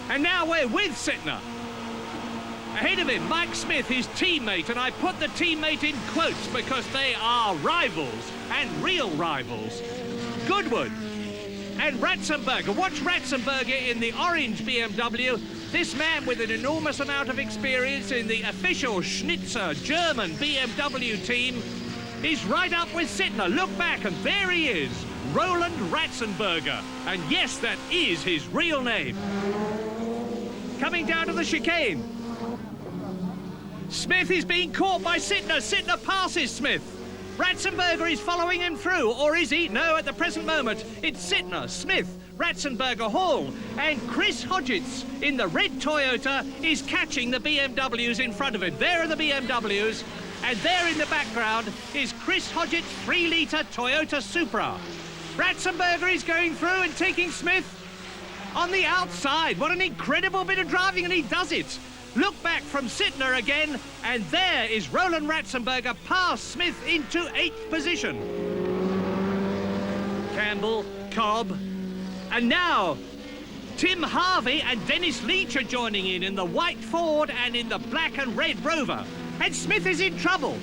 And now we're with Sittner. Ahead of him, Mike Smith, his teammate, and I put the teammate in quotes because they are rivals, and real rivals. Goodwood and Ratzenberger. Watch Ratzenberger in the orange BMW. This man with an enormous amount of experience in the official Schnitzer German BMW team is right up with Sittner. Look back, and there he is, Roland Ratzenberger. And yes, that is his real name. Coming down to the chicane. Smith is being caught by Sittner. Sittner passes Smith. Ratzenberger is following him through, or is he? No, at the present moment, it's Sittner, Smith, Ratzenberger, Hall, and Chris Hodgetts in the red Toyota is catching the BMWs in front of him. There are the BMWs, and there in the background is Chris Hodgetts' 3-litre Toyota Supra. Ratzenberger is going through and taking Smith on the outside. What an incredible bit of driving, and he does it. Look back from Sittner again, and there is Roland Ratzenberger past Smith into 8th position. Campbell, Cobb, and now Tim Harvey and Dennis Leach are joining in the white Ford and in the black and red Rover. And Smith is in trouble.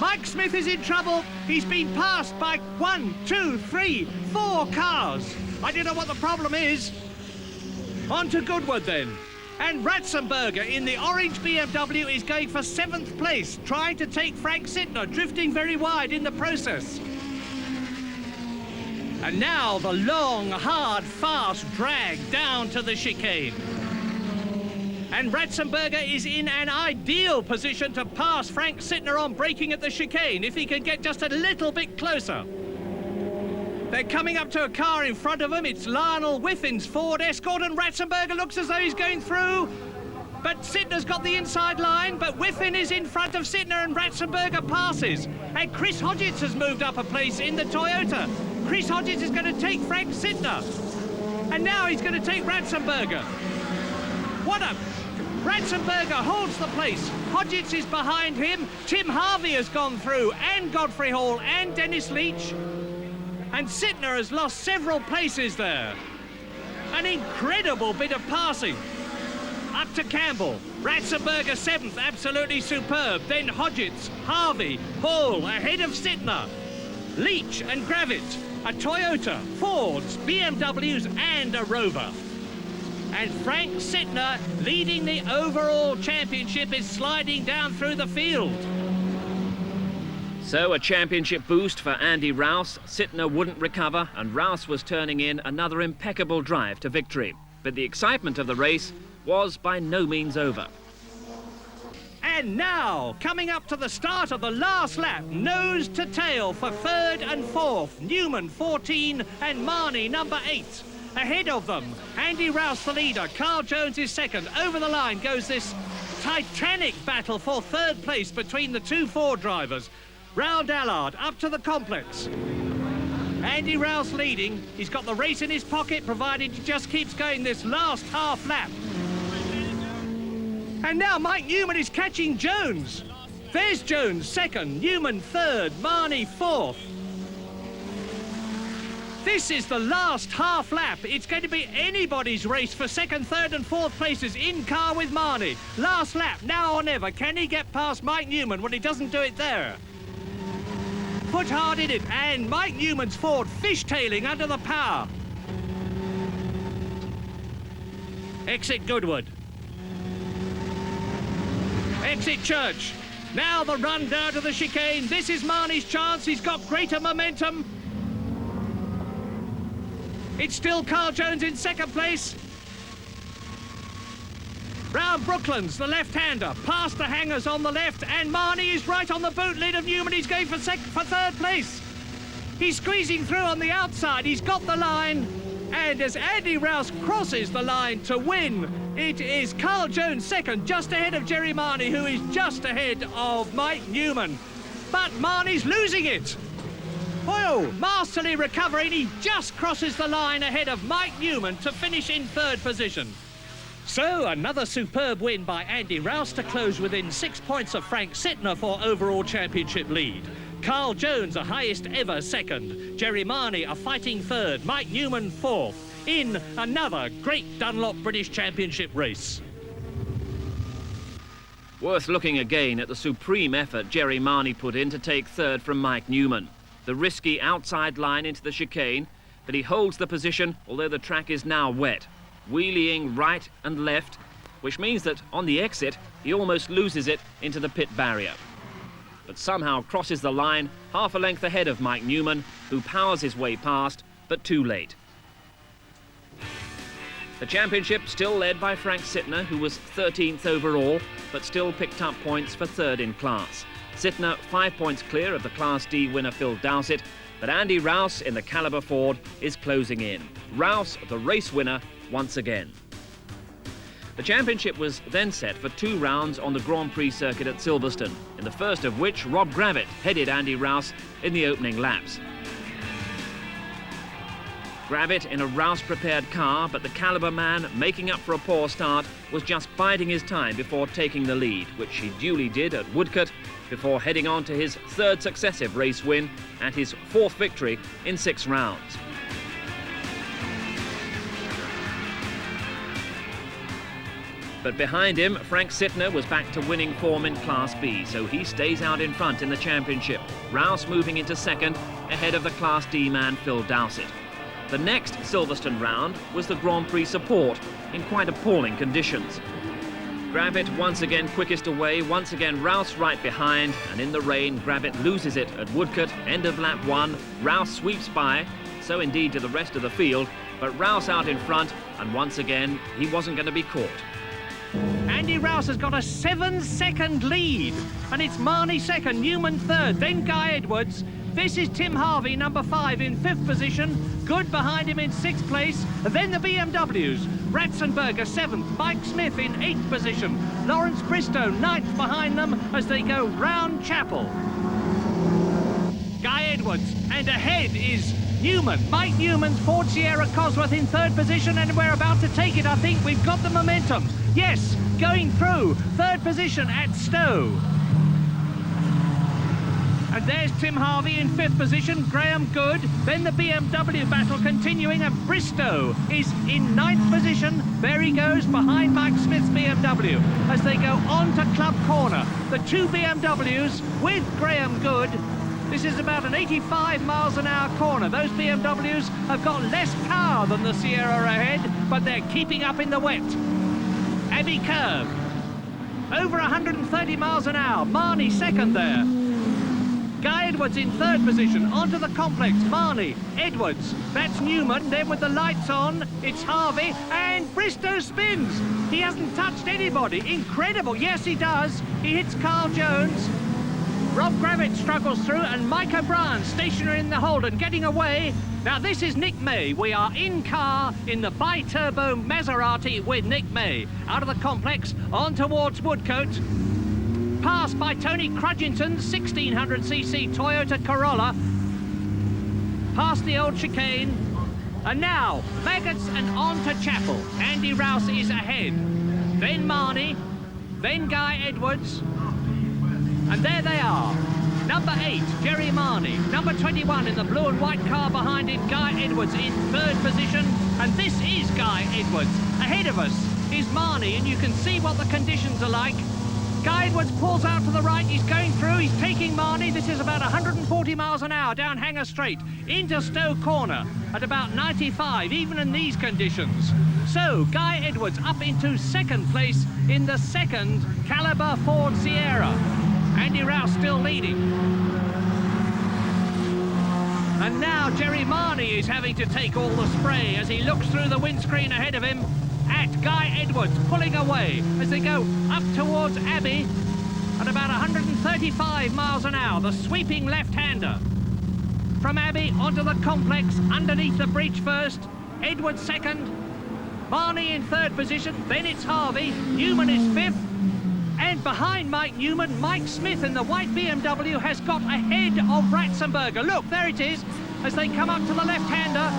Mike Smith is in trouble. He's been passed by 1, 2, 3, 4 cars. I don't know what the problem is. On to Goodwood then. And Ratzenberger in the orange BMW is going for 7th place, trying to take Frank Sittner, drifting very wide in the process. And now the long, hard, fast drag down to the chicane. And Ratzenberger is in an ideal position to pass Frank Sittner on braking at the chicane if he can get just a little bit closer. They're coming up to a car in front of him. It's Lionel Whiffin's Ford Escort, and Ratzenberger looks as though he's going through. But Sittner's got the inside line, but Whiffin is in front of Sittner, and Ratzenberger passes. And Chris Hodgetts has moved up a place in the Toyota. Chris Hodgetts is going to take Frank Sittner. And now he's going to take Ratzenberger. What a... Ratzenberger holds the place. Hodgetts is behind him. Tim Harvey has gone through, and Godfrey Hall, and Dennis Leach. And Sittner has lost several places there. An incredible bit of passing. Up to Campbell. Ratzenberger 7th, absolutely superb. Then Hodgetts, Harvey, Hall ahead of Sittner. Leach and Gravett, a Toyota, Fords, BMWs and a Rover. And Frank Sittner, leading the overall championship, is sliding down through the field. So a championship boost for Andy Rouse. Sittner wouldn't recover, and Rouse was turning in another impeccable drive to victory. But the excitement of the race was by no means over. And now, coming up to the start of the last lap, nose to tail for 3rd and 4th, Newman 14 and Marnie number 8. Ahead of them, Andy Rouse the leader, Carl Jones is 2nd. Over the line goes this titanic battle for 3rd place between the two Ford drivers. Raoul Dallard up to the complex. Andy Rouse leading. He's got the race in his pocket, provided he just keeps going this last half lap. And now Mike Newman is catching Jones. There's Jones 2nd, Newman 3rd, Marnie 4th. This is the last half lap. It's going to be anybody's race for 2nd, 3rd and 4th places in car with Marnie. Last lap, now or never. Can he get past Mike Newman? Well, he doesn't do it there. Put hard in it, and Mike Newman's Ford fishtailing under the power. Exit Goodwood. Exit Church. Now the run down to the chicane. This is Marnie's chance. He's got greater momentum. It's still Carl Jones in 2nd place. Round Brooklands, the left-hander, past the hangers on the left, and Marnie is right on the boot lid of Newman. He's going for 3rd place. He's squeezing through on the outside. He's got the line. And as Andy Rouse crosses the line to win, it is Carl Jones 2nd, just ahead of Jerry Marnie, who is just ahead of Mike Newman. But Marnie's losing it. Oh, masterly recovery. He just crosses the line ahead of Mike Newman to finish in 3rd position. So, another superb win by Andy Rouse to close within 6 points of Frank Sittner for overall championship lead. Carl Jones, a highest ever second. Jerry Marnie, a fighting third. Mike Newman, fourth. In another great Dunlop British Championship race. Worth looking again at the supreme effort Jerry Marnie put in to take third from Mike Newman. The risky outside line into the chicane, but he holds the position, although the track is now wet. Wheeling right and left, which means that on the exit, he almost loses it into the pit barrier. But somehow crosses the line half a length ahead of Mike Newman, who powers his way past, but too late. The championship still led by Frank Sittner, who was 13th overall, but still picked up points for third in class. Sittner 5 points clear of the Class D winner Phil Dowsett, but Andy Rouse in the Caliber Ford is closing in. Rouse, the race winner, once again. The championship was then set for 2 rounds on the Grand Prix circuit at Silverstone, in the first of which Rob Gravitt headed Andy Rouse in the opening laps. Gravitt in a Rouse-prepared car, but the Caliber man, making up for a poor start, was just biding his time before taking the lead, which he duly did at Woodcote, before heading on to his 3rd successive race win and his 4th victory in 6 rounds. But behind him, Frank Sittner was back to winning form in Class B, so he stays out in front in the championship. Rouse moving into second, ahead of the Class D man Phil Dowsett. The next Silverstone round was the Grand Prix support, in quite appalling conditions. Gravitt once again quickest away, once again Rouse right behind, and in the rain, Gravitt loses it at Woodcote, end of lap 1. Rouse sweeps by, so indeed to the rest of the field, but Rouse out in front, and once again, he wasn't going to be caught. Andy Rouse has got a 7-second lead, and it's Marnie second, Newman third, then Guy Edwards. This is Tim Harvey, number 5, in 5th position. Good behind him in 6th place. And then the BMWs. Ratzenberger 7th, Mike Smith in 8th position. Lawrence Bristow 9th behind them as they go round Chapel. Guy Edwards, and ahead is Newman. Mike Newman's Ford Sierra Cosworth in 3rd position, and we're about to take it. I think we've got the momentum. Yes, going through 3rd position at Stowe. And there's Tim Harvey in 5th position, Graham Good. Then the BMW battle continuing, and Bristow is in 9th position. There he goes behind Mike Smith's BMW as they go on to Club Corner. The 2 BMWs with Graham Good. This is about an 85 miles an hour corner. Those BMWs have got less power than the Sierra ahead, but they're keeping up in the wet. Abbey Curve. Over 130 miles an hour. Marnie second there. Guy Edwards in 3rd position, onto the complex, Marnie, Edwards, that's Newman, then with the lights on, it's Harvey, and Bristow spins. He hasn't touched anybody, incredible, yes he does, he hits Carl Jones. Rob Gravitt struggles through, and Mike O'Brien stationary in the Holden, getting away. Now this is Nick May, we are in car in the bi-turbo Maserati with Nick May. Out of the complex, on towards Woodcote. Passed by Tony Crudgington's 1600cc Toyota Corolla. Past the old chicane. And now, Maggots and on to Chapel. Andy Rouse is ahead. Then Marnie. Then Guy Edwards. And there they are. Number 8, Jerry Marnie. Number 21 in the blue and white car behind him, Guy Edwards in 3rd position. And this is Guy Edwards. Ahead of us is Marnie, and you can see what the conditions are like. Guy Edwards pulls out to the right, he's going through, he's taking Marnie. This is about 140 miles an hour down Hanger Straight into Stowe Corner at about 95, even in these conditions. So, Guy Edwards up into 2nd place in the 2nd Caliber Ford Sierra. Andy Rouse still leading. And now Jerry Marnie is having to take all the spray as he looks through the windscreen ahead of him at Guy Edwards, pulling away as they go up towards Abbey at about 135 miles an hour, the sweeping left-hander. From Abbey onto the complex, underneath the bridge first, Edwards 2nd, Marnie in 3rd position, then it's Harvey, Newman is 5th, and behind Mike Newman, Mike Smith in the white BMW has got ahead of Ratzenberger. Look, there it is, as they come up to the left-hander.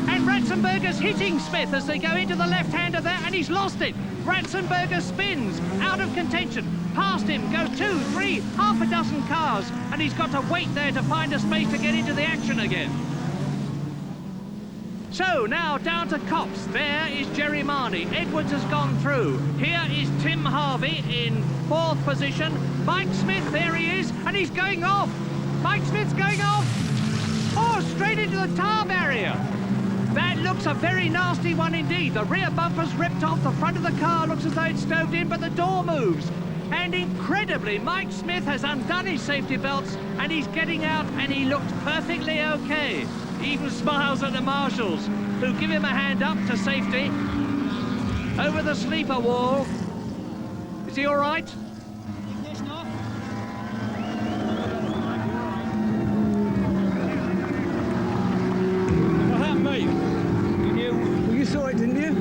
And Ratzenberger's hitting Smith as they go into the left-hander there, and he's lost it. Ratzenberger spins, out of contention. Past him go 2, 3, half a dozen cars, and he's got to wait there to find a space to get into the action again. So now down to Copse. There is Jerry Marnie. Edwards has gone through. Here is Tim Harvey in 4th position. Mike Smith, there he is, and he's going off. Mike Smith's going off. Oh, straight into the tar barrier. That looks a very nasty one indeed. The rear bumper's ripped off. The front of the car looks as though it's stoved in, but the door moves. And incredibly, Mike Smith has undone his safety belts, and he's getting out, and he looks perfectly okay. He even smiles at the marshals, who give him a hand up to safety. Over the sleeper wall. Is he all right? Ignition off. What happened, mate? You saw it, didn't you?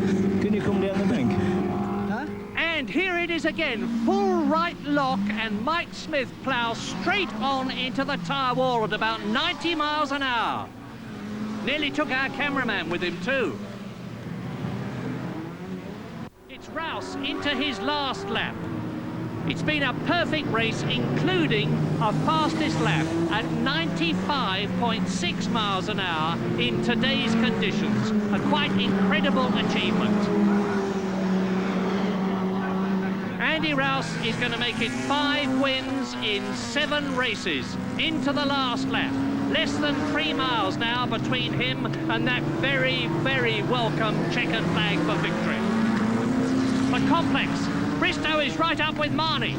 Can you come down the bank? Huh? And here it is again, full right lock, and Mike Smith ploughs straight on into the tyre wall at about 90 miles an hour. Nearly took our cameraman with him too. It's Rouse into his last lap. It's been a perfect race, including a fastest lap at 95.6 miles an hour in today's conditions. A quite incredible achievement. Andy Rouse is going to make it 5 wins in 7 races into the last lap. Less than 3 miles now between him and that very, very welcome checkered flag for victory. The complex. Bristow is right up with Marnie.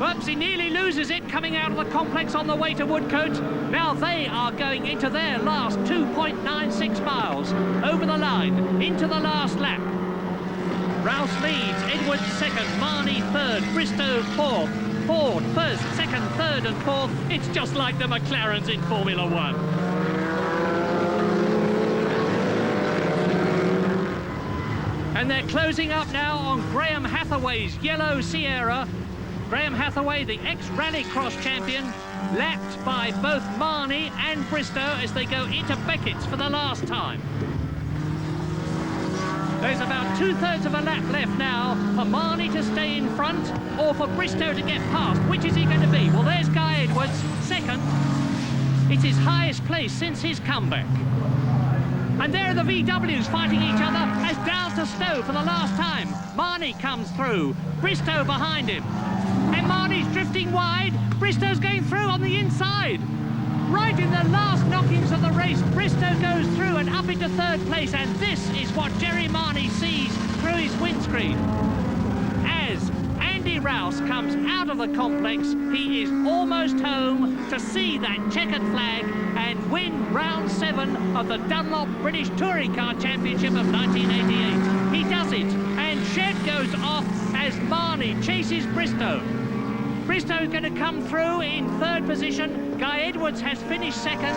Whoops, he nearly loses it coming out of the complex on the way to Woodcote. Now they are going into their last 2.96 miles over the line into the last lap. Rouse leads, Edwards 2nd, Marnie 3rd, Bristow 4th, Ford 1st, 2nd, 3rd and 4th. It's just like the McLarens in Formula 1. And they're closing up now on Graham Hathaway's yellow Sierra. Graham Hathaway, the ex-Rallycross champion, lapped by both Marnie and Bristow as they go into Beckett's for the last time. There's about 2/3 of a lap left now for Marnie to stay in front or for Bristow to get past. Which is he going to be? Well, there's Guy Edwards, 2nd. It's his highest place since his comeback. And there are the VWs fighting each other as down to Stowe for the last time. Marnie comes through, Bristow behind him. And Marnie's drifting wide, Bristow's going through on the inside. Right in the last knockings of the race, Bristow goes through and up into 3rd place, and this is what Jerry Marnie sees through his windscreen. As Andy Rouse comes out of the complex, he is almost home to see that checkered flag and win round 7 of the Dunlop British Touring Car Championship of 1988. He does it, and Shed goes off as Marnie chases Bristow. Bristow's going to come through in 3rd position. Guy Edwards has finished 2nd.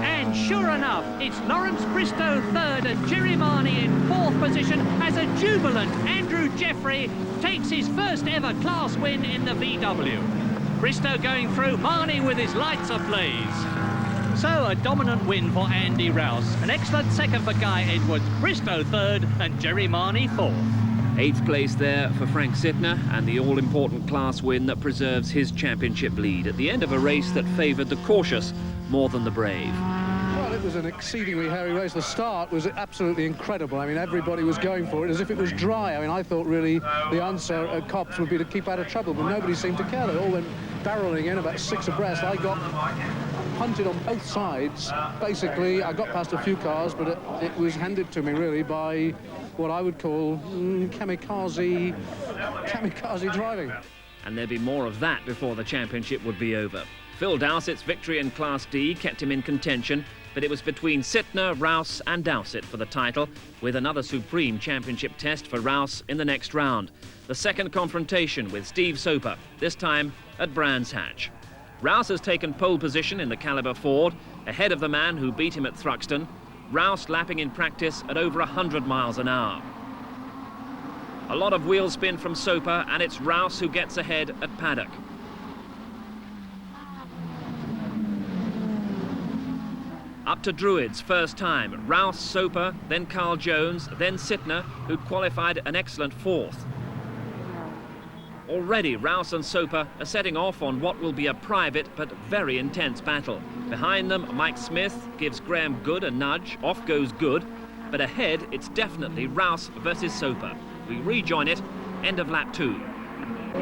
And sure enough, it's Lawrence Bristow 3rd and Jerry Marnie in 4th position as a jubilant Andrew Jeffrey takes his first ever class win in the VW. Bristow going through, Marnie with his lights ablaze. So a dominant win for Andy Rouse. An excellent 2nd for Guy Edwards, Bristow 3rd and Jerry Marnie 4th. 8th place there for Frank Sittner, and the all-important class win that preserves his championship lead at the end of a race that favoured the cautious more than the brave. Well, it was an exceedingly hairy race. The start was absolutely incredible. I mean, everybody was going for it as if it was dry. I mean, I thought really the answer at Copse would be to keep out of trouble, but nobody seemed to care. They all went barreling in about 6 abreast. I got punted on both sides. Basically, I got past a few cars, but it was handed to me really by what I would call kamikaze driving. And there'd be more of that before the championship would be over. Phil Dowsett's victory in Class D kept him in contention, but it was between Sittner, Rouse and Dowsett for the title, with another supreme championship test for Rouse in the next round. The second confrontation with Steve Soper, this time at Brands Hatch. Rouse has taken pole position in the Caliber Ford, ahead of the man who beat him at Thruxton. Rouse lapping in practice at over 100 miles an hour. A lot of wheel spin from Soper, and it's Rouse who gets ahead at Paddock. Up to Druids, first time. Rouse, Soper, then Carl Jones, then Sittner, who'd qualified an excellent 4th. Already, Rouse and Soper are setting off on what will be a private but very intense battle. Behind them, Mike Smith gives Graham Good a nudge. Off goes Good. But ahead, it's definitely Rouse versus Soper. We rejoin it, end of lap 2.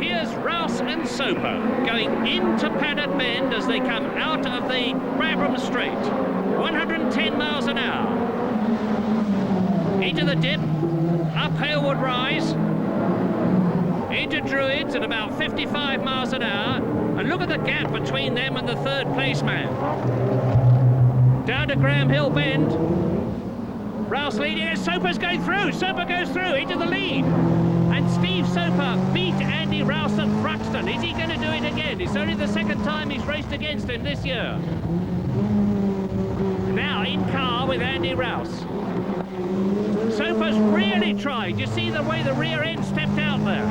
Here's Rouse and Soper going into Paddock Bend as they come out of the Brabham Straight. 110 miles an hour. Into the dip, up Halewood Rise, into Druids at about 55 miles an hour. And look at the gap between them and the 3rd place man. Down to Graham Hill Bend. Rouse leading, and Soper's going through. Soper goes through into the lead. And Steve Soper beat Andy Rouse at Thruxton. Is he going to do it again? It's only the 2nd time he's raced against him this year. Now in car with Andy Rouse. Soper's really tried. You see the way the rear end stepped out there.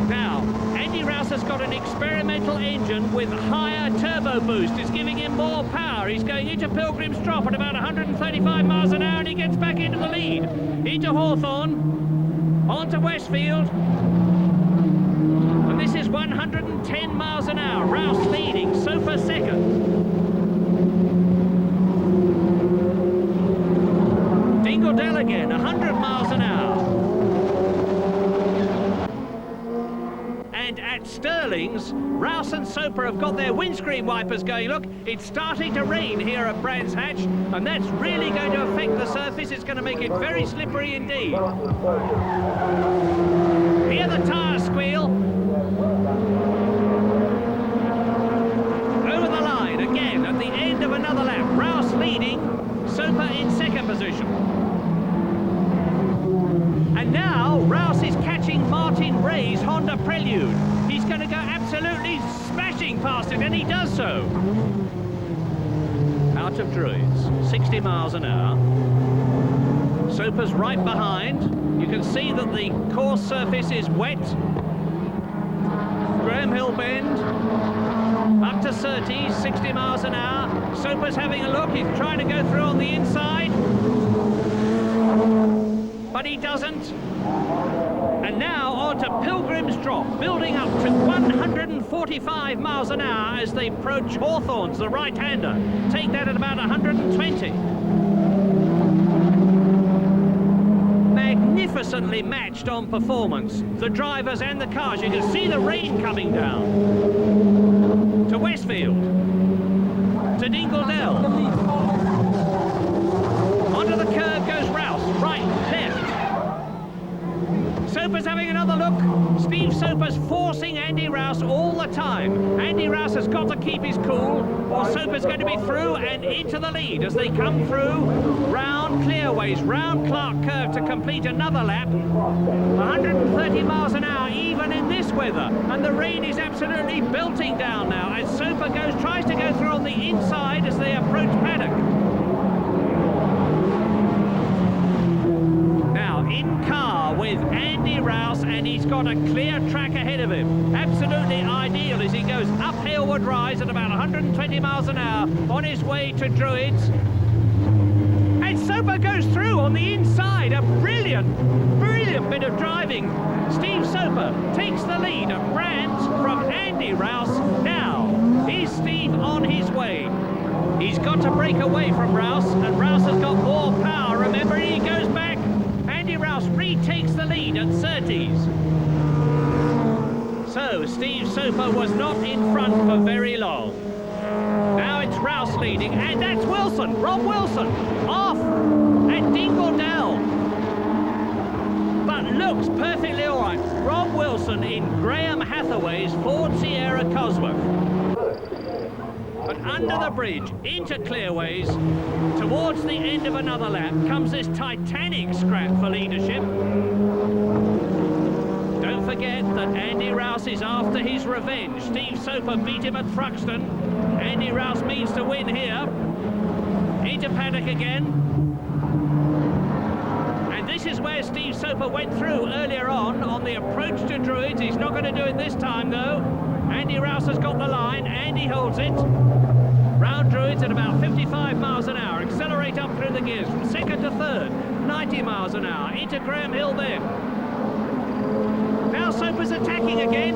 Now, Andy Rouse has got an experimental engine with higher turbo boost. It's giving him more power. He's going into Pilgrim's Drop at about 135 miles an hour, and he gets back into the lead. Into Hawthorne, onto Westfield. And this is 110 miles an hour. Rouse leading, Soper 2nd. Dingledell again, 100 miles an hour. And at Stirling's, Rouse and Soper have got their windscreen wipers going. Look, it's starting to rain here at Brands Hatch, and that's really going to affect the surface. It's going to make it very slippery indeed. Hear the tyre squeal. Over the line again at the end of another lap. Rouse leading, Soper in 2nd position. And now Rouse is catching Martin Ray's Honda Prelude. He's going to go absolutely smashing past it, and he does so. Out of Druids, 60 miles an hour. Soper's right behind. You can see that the course surface is wet. Graham Hill Bend, up to Surtees, 60 miles an hour. Soper's having a look. He's trying to go through on the inside. But he doesn't. And now on to Pilgrim's Drop, building up to 145 miles an hour as they approach Hawthorne's, the right-hander. Take that at about 120. Magnificently matched on performance. The drivers and the cars. You can see the rain coming down. To Westfield. To Dingledell. Onto the curve goes Rouse. Right, left. Soper's having another look. Steve Soper's forcing Andy Rouse all the time. Andy Rouse has got to keep his cool, or Soper's going to be through and into the lead as they come through round Clearways, round Clark Curve to complete another lap. 130 miles an hour even in this weather, and the rain is absolutely belting down now as Soper tries to go through on the inside as they approach Paddock. In car with Andy Rouse, and he's got a clear track ahead of him. Absolutely ideal as he goes up Halewood Rise at about 120 miles an hour on his way to Druids. And Soper goes through on the inside. A brilliant bit of driving. Steve Soper takes the lead at Brands from Andy Rouse. Now, is Steve on his way? He's got to break away from Rouse, and Rouse has got more power. Remember, he goes back. Andy Rouse retakes the lead at Surtees. So Steve Soper was not in front for very long. Now it's Rouse leading, and that's Wilson, Rob Wilson, off at Dingledell. But looks perfectly all right. Rob Wilson in Graham Hathaway's Ford Sierra Cosworth. But under the bridge, into Clearways, towards the end of another lap, comes this titanic scrap for leadership. Don't forget that Andy Rouse is after his revenge. Steve Soper beat him at Thruxton. Andy Rouse means to win here. Into Paddock again. And this is where Steve Soper went through earlier on the approach to Druids. He's not going to do it this time, though. Andy Rouse has got the line. Andy holds it. Round Druids at about 55 miles an hour. Accelerate up through the gears from second to third. 90 miles an hour. Into Graham Hill then. Now Soper's attacking again.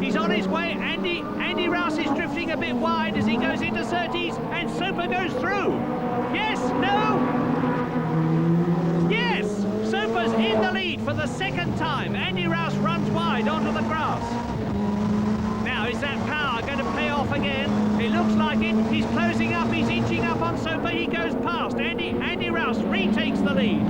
He's on his way. Andy Rouse is drifting a bit wide as he goes into Surtees, and Soper goes through. Yes, no. Yes, Soper's in the lead for the second time. Andy Rouse runs wide onto the grass. Now, is that power going to pay off again? It looks like it. He's closing up. He's inching up on Soper. He goes past. Andy Rouse retakes the lead.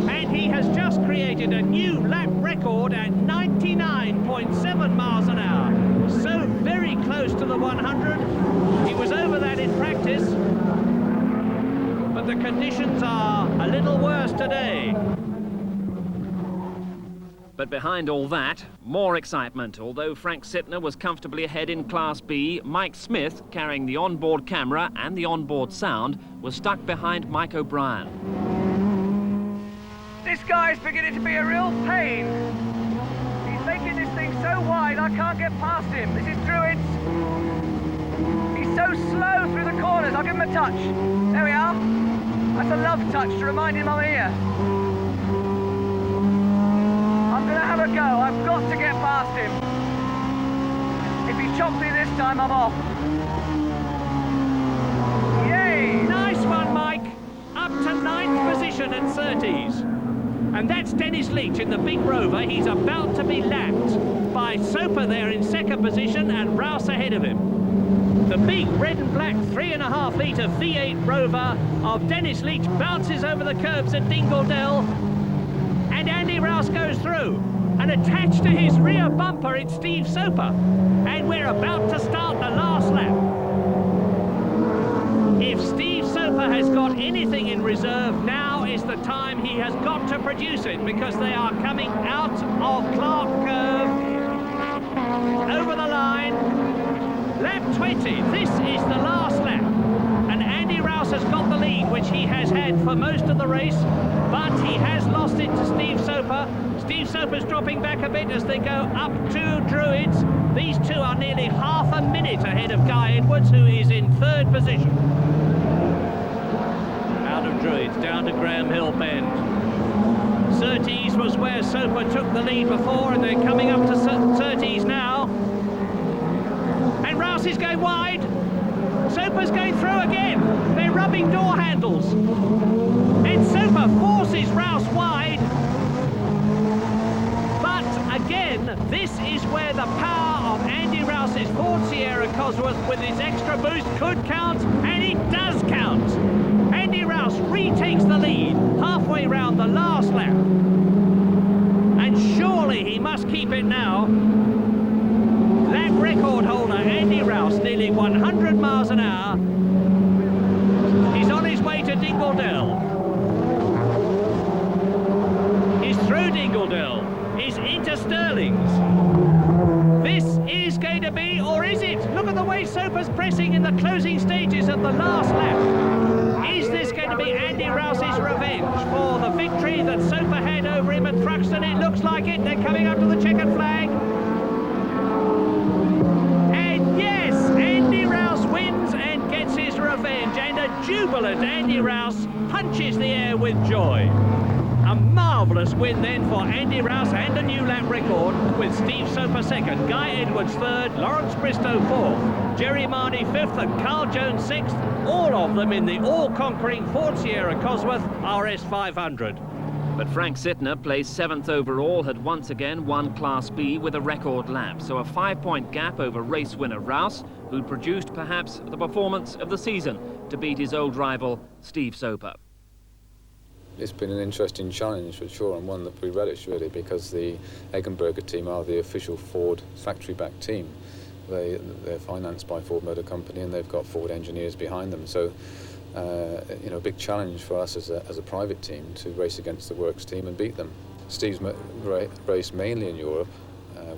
And he has just created a new lap record at 99.7 miles an hour. So very close to the 100. He was over that in practice. But the conditions are a little worse today. But behind all that, more excitement. Although Frank Sittner was comfortably ahead in Class B, Mike Smith, carrying the onboard camera and the onboard sound, was stuck behind Mike O'Brien. This guy's beginning to be a real pain. He's making this thing so wide I can't get past him. This is Druids. He's so slow through the corners. I'll give him a touch. There we are. That's a love touch to remind him I'm here. I'm going to have a go. I've got to get past him. If he chops me this time, I'm off. Yay! Nice one, Mike. Up to 9th position at Surtees. And that's Dennis Leach in the big Rover. He's about to be lapped by Soper there in second position and Rouse ahead of him. The big red and black 3.5 litre V8 Rover of Dennis Leach bounces over the curbs at Dingle-Dell, and Andy Rouse goes through. And attached to his rear bumper, it's Steve Soper. And we're about to start the last lap. If Steve Soper has got anything in reserve, now is the time he has got to produce it, because they are coming out of Clark Curve, over the line. Lap 20, this is the last lap. And Andy Rouse has got the lead, which he has had for most of the race, but he has lost it to Steve Soper. Steve Soper's dropping back a bit as they go up to Druids. These two are nearly half a minute ahead of Guy Edwards, who is in third position. Out of Druids, down to Graham Hill Bend. Surtees was where Soper took the lead before, and they're coming up to Surtees now. And Rouse is going wide. Soper's going through again. They're rubbing door handles. And Soper forces Rouse wide. But again, this is where the power of Andy Rouse's Ford Sierra Cosworth with its extra boost could count, and it does count. Andy Rouse retakes the lead halfway round the last lap. And surely he must keep it now. Lap record holder Andy Rouse, nearly 100 miles an hour. He's on his way to Dingle-Dell. He's through Dingle-Dell. He's into Stirling's. This is going to be, or is it? Look at the way Soper's pressing in the closing stages of the last lap. Is this going to be Andy Rouse's revenge for the victory that Soper had over him at Thruxton? It looks like it. They're coming up to the checkered flag. And yes, Andy Rouse wins and gets his revenge. And a jubilant Andy Rouse punches the air with joy. A marvellous win then for Andy Rouse, and a new lap record, with Steve Soper second, Guy Edwards third, Lawrence Bristow fourth, Jerry Marnie fifth, and Carl Jones sixth, all of them in the all-conquering Ford Sierra Cosworth RS 500. But Frank Sittner, placed 7th overall, had once again won Class B with a record lap, so a 5-point gap over race winner Rouse, who'd produced perhaps the performance of the season to beat his old rival Steve Soper. It's been an interesting challenge for sure, and one that we relish really, because the Eggenberger team are the official Ford factory-backed team. They're financed by Ford Motor Company, and they've got Ford engineers behind them. So, you know, a big challenge for us as a private team to race against the works team and beat them. Steve's raced mainly in Europe,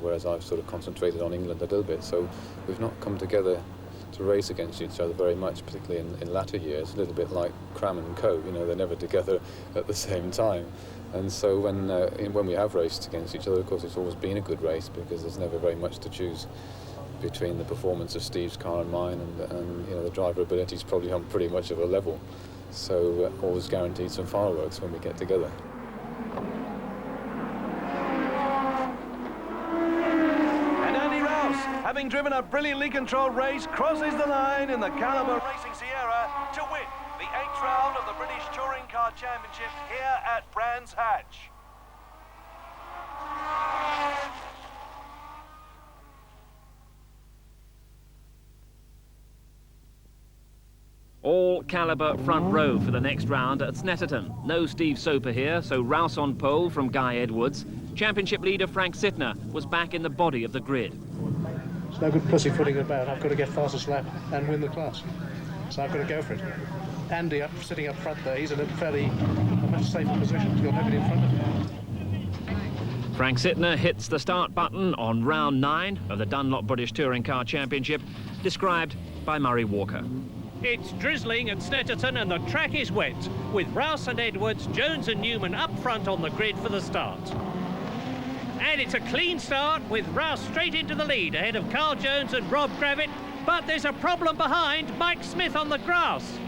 whereas I've sort of concentrated on England a little bit. So we've not come together to race against each other very much, particularly in latter years. A little bit like Cram and Co. You know, they're never together at the same time. And so when we have raced against each other, of course, it's always been a good race because there's never very much to choose between the performance of Steve's car and mine, and you know, the driver ability is probably on pretty much of a level. So always guaranteed some fireworks when we get together. And Andy Rouse, having driven a brilliantly controlled race, crosses the line in the Caliber Racing Sierra to win the 8th round of the British Touring Car Championship here at Brands Hatch. All Caliber front row for the next round at Snetterton. No Steve Soper here, so Rouse on pole from Guy Edwards. Championship leader Frank Sittner was back in the body of the grid. It's no good pussyfooting about. I've got to get fastest lap and win the class. So I've got to go for it. Andy sitting up front there, he's in a much safer position. He's got nobody in front of him. Frank Sittner hits the start button on round 9 of the Dunlop British Touring Car Championship, described by Murray Walker. It's drizzling at Snetterton and the track is wet, with Rouse and Edwards, Jones and Newman up front on the grid for the start. And it's a clean start with Rouse straight into the lead ahead of Carl Jones and Rob Gravitt, but there's a problem behind Mike Smith on the grass.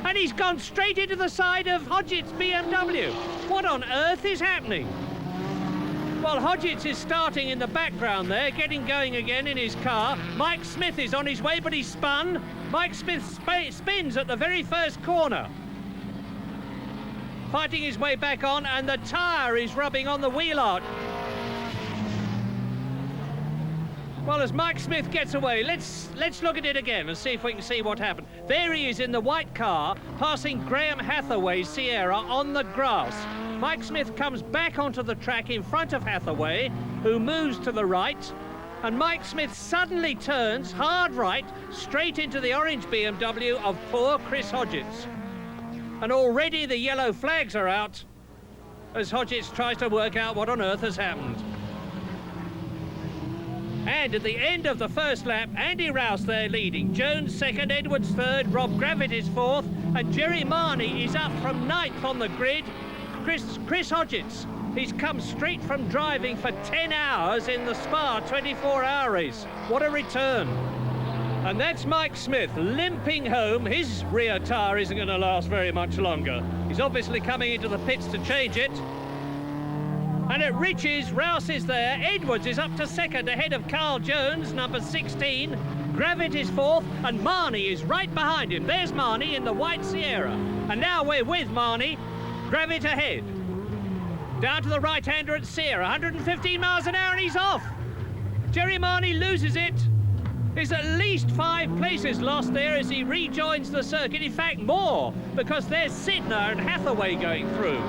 And he's gone straight into the side of Hodgett's BMW. What on earth is happening? Well, Hodgetts is starting in the background there, getting going again in his car. Mike Smith is on his way, but he's spun. Mike Smith spins at the very first corner. Fighting his way back on, and the tyre is rubbing on the wheel arch. Well, as Mike Smith gets away, let's look at it again and see if we can see what happened. There he is in the white car, passing Graham Hathaway's Sierra on the grass. Mike Smith comes back onto the track in front of Hathaway, who moves to the right, and Mike Smith suddenly turns hard right, straight into the orange BMW of poor Chris Hodgetts. And already the yellow flags are out as Hodgetts tries to work out what on earth has happened. And at the end of the first lap, Andy Rouse there leading. Jones second, Edwards third, Rob Gravitt is fourth, and Jerry Marney is up from 9th on the grid. Chris Hodgetts, he's come straight from driving for 10 hours in the Spa 24-hour race. What a return. And that's Mike Smith limping home. His rear tyre isn't going to last very much longer. He's obviously coming into the pits to change it. And at Riches, Rouse is there. Edwards is up to second ahead of Carl Jones, number 16. Gravitt is fourth, and Marney is right behind him. There's Marney in the white Sierra. And now we're with Marney. Gravitt ahead. Down to the right-hander at Sierra, 115 miles an hour, and he's off. Jerry Marney loses it. There's at least 5 places lost there as he rejoins the circuit. In fact, more, because there's Sittner and Hathaway going through.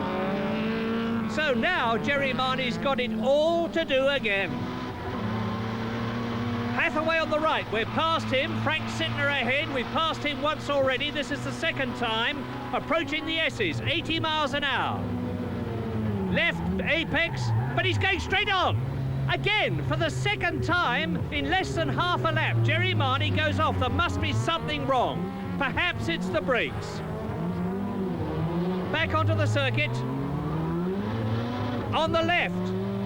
So now Jerry Marney's got it all to do again. Hathaway on the right, we're past him. Frank Sittner ahead, we've passed him once already. This is the second time. Approaching the S's, 80 miles an hour. Left apex, but he's going straight on. Again, for the second time in less than half a lap, Jerry Marney goes off. There must be something wrong. Perhaps it's the brakes. Back onto the circuit. On the left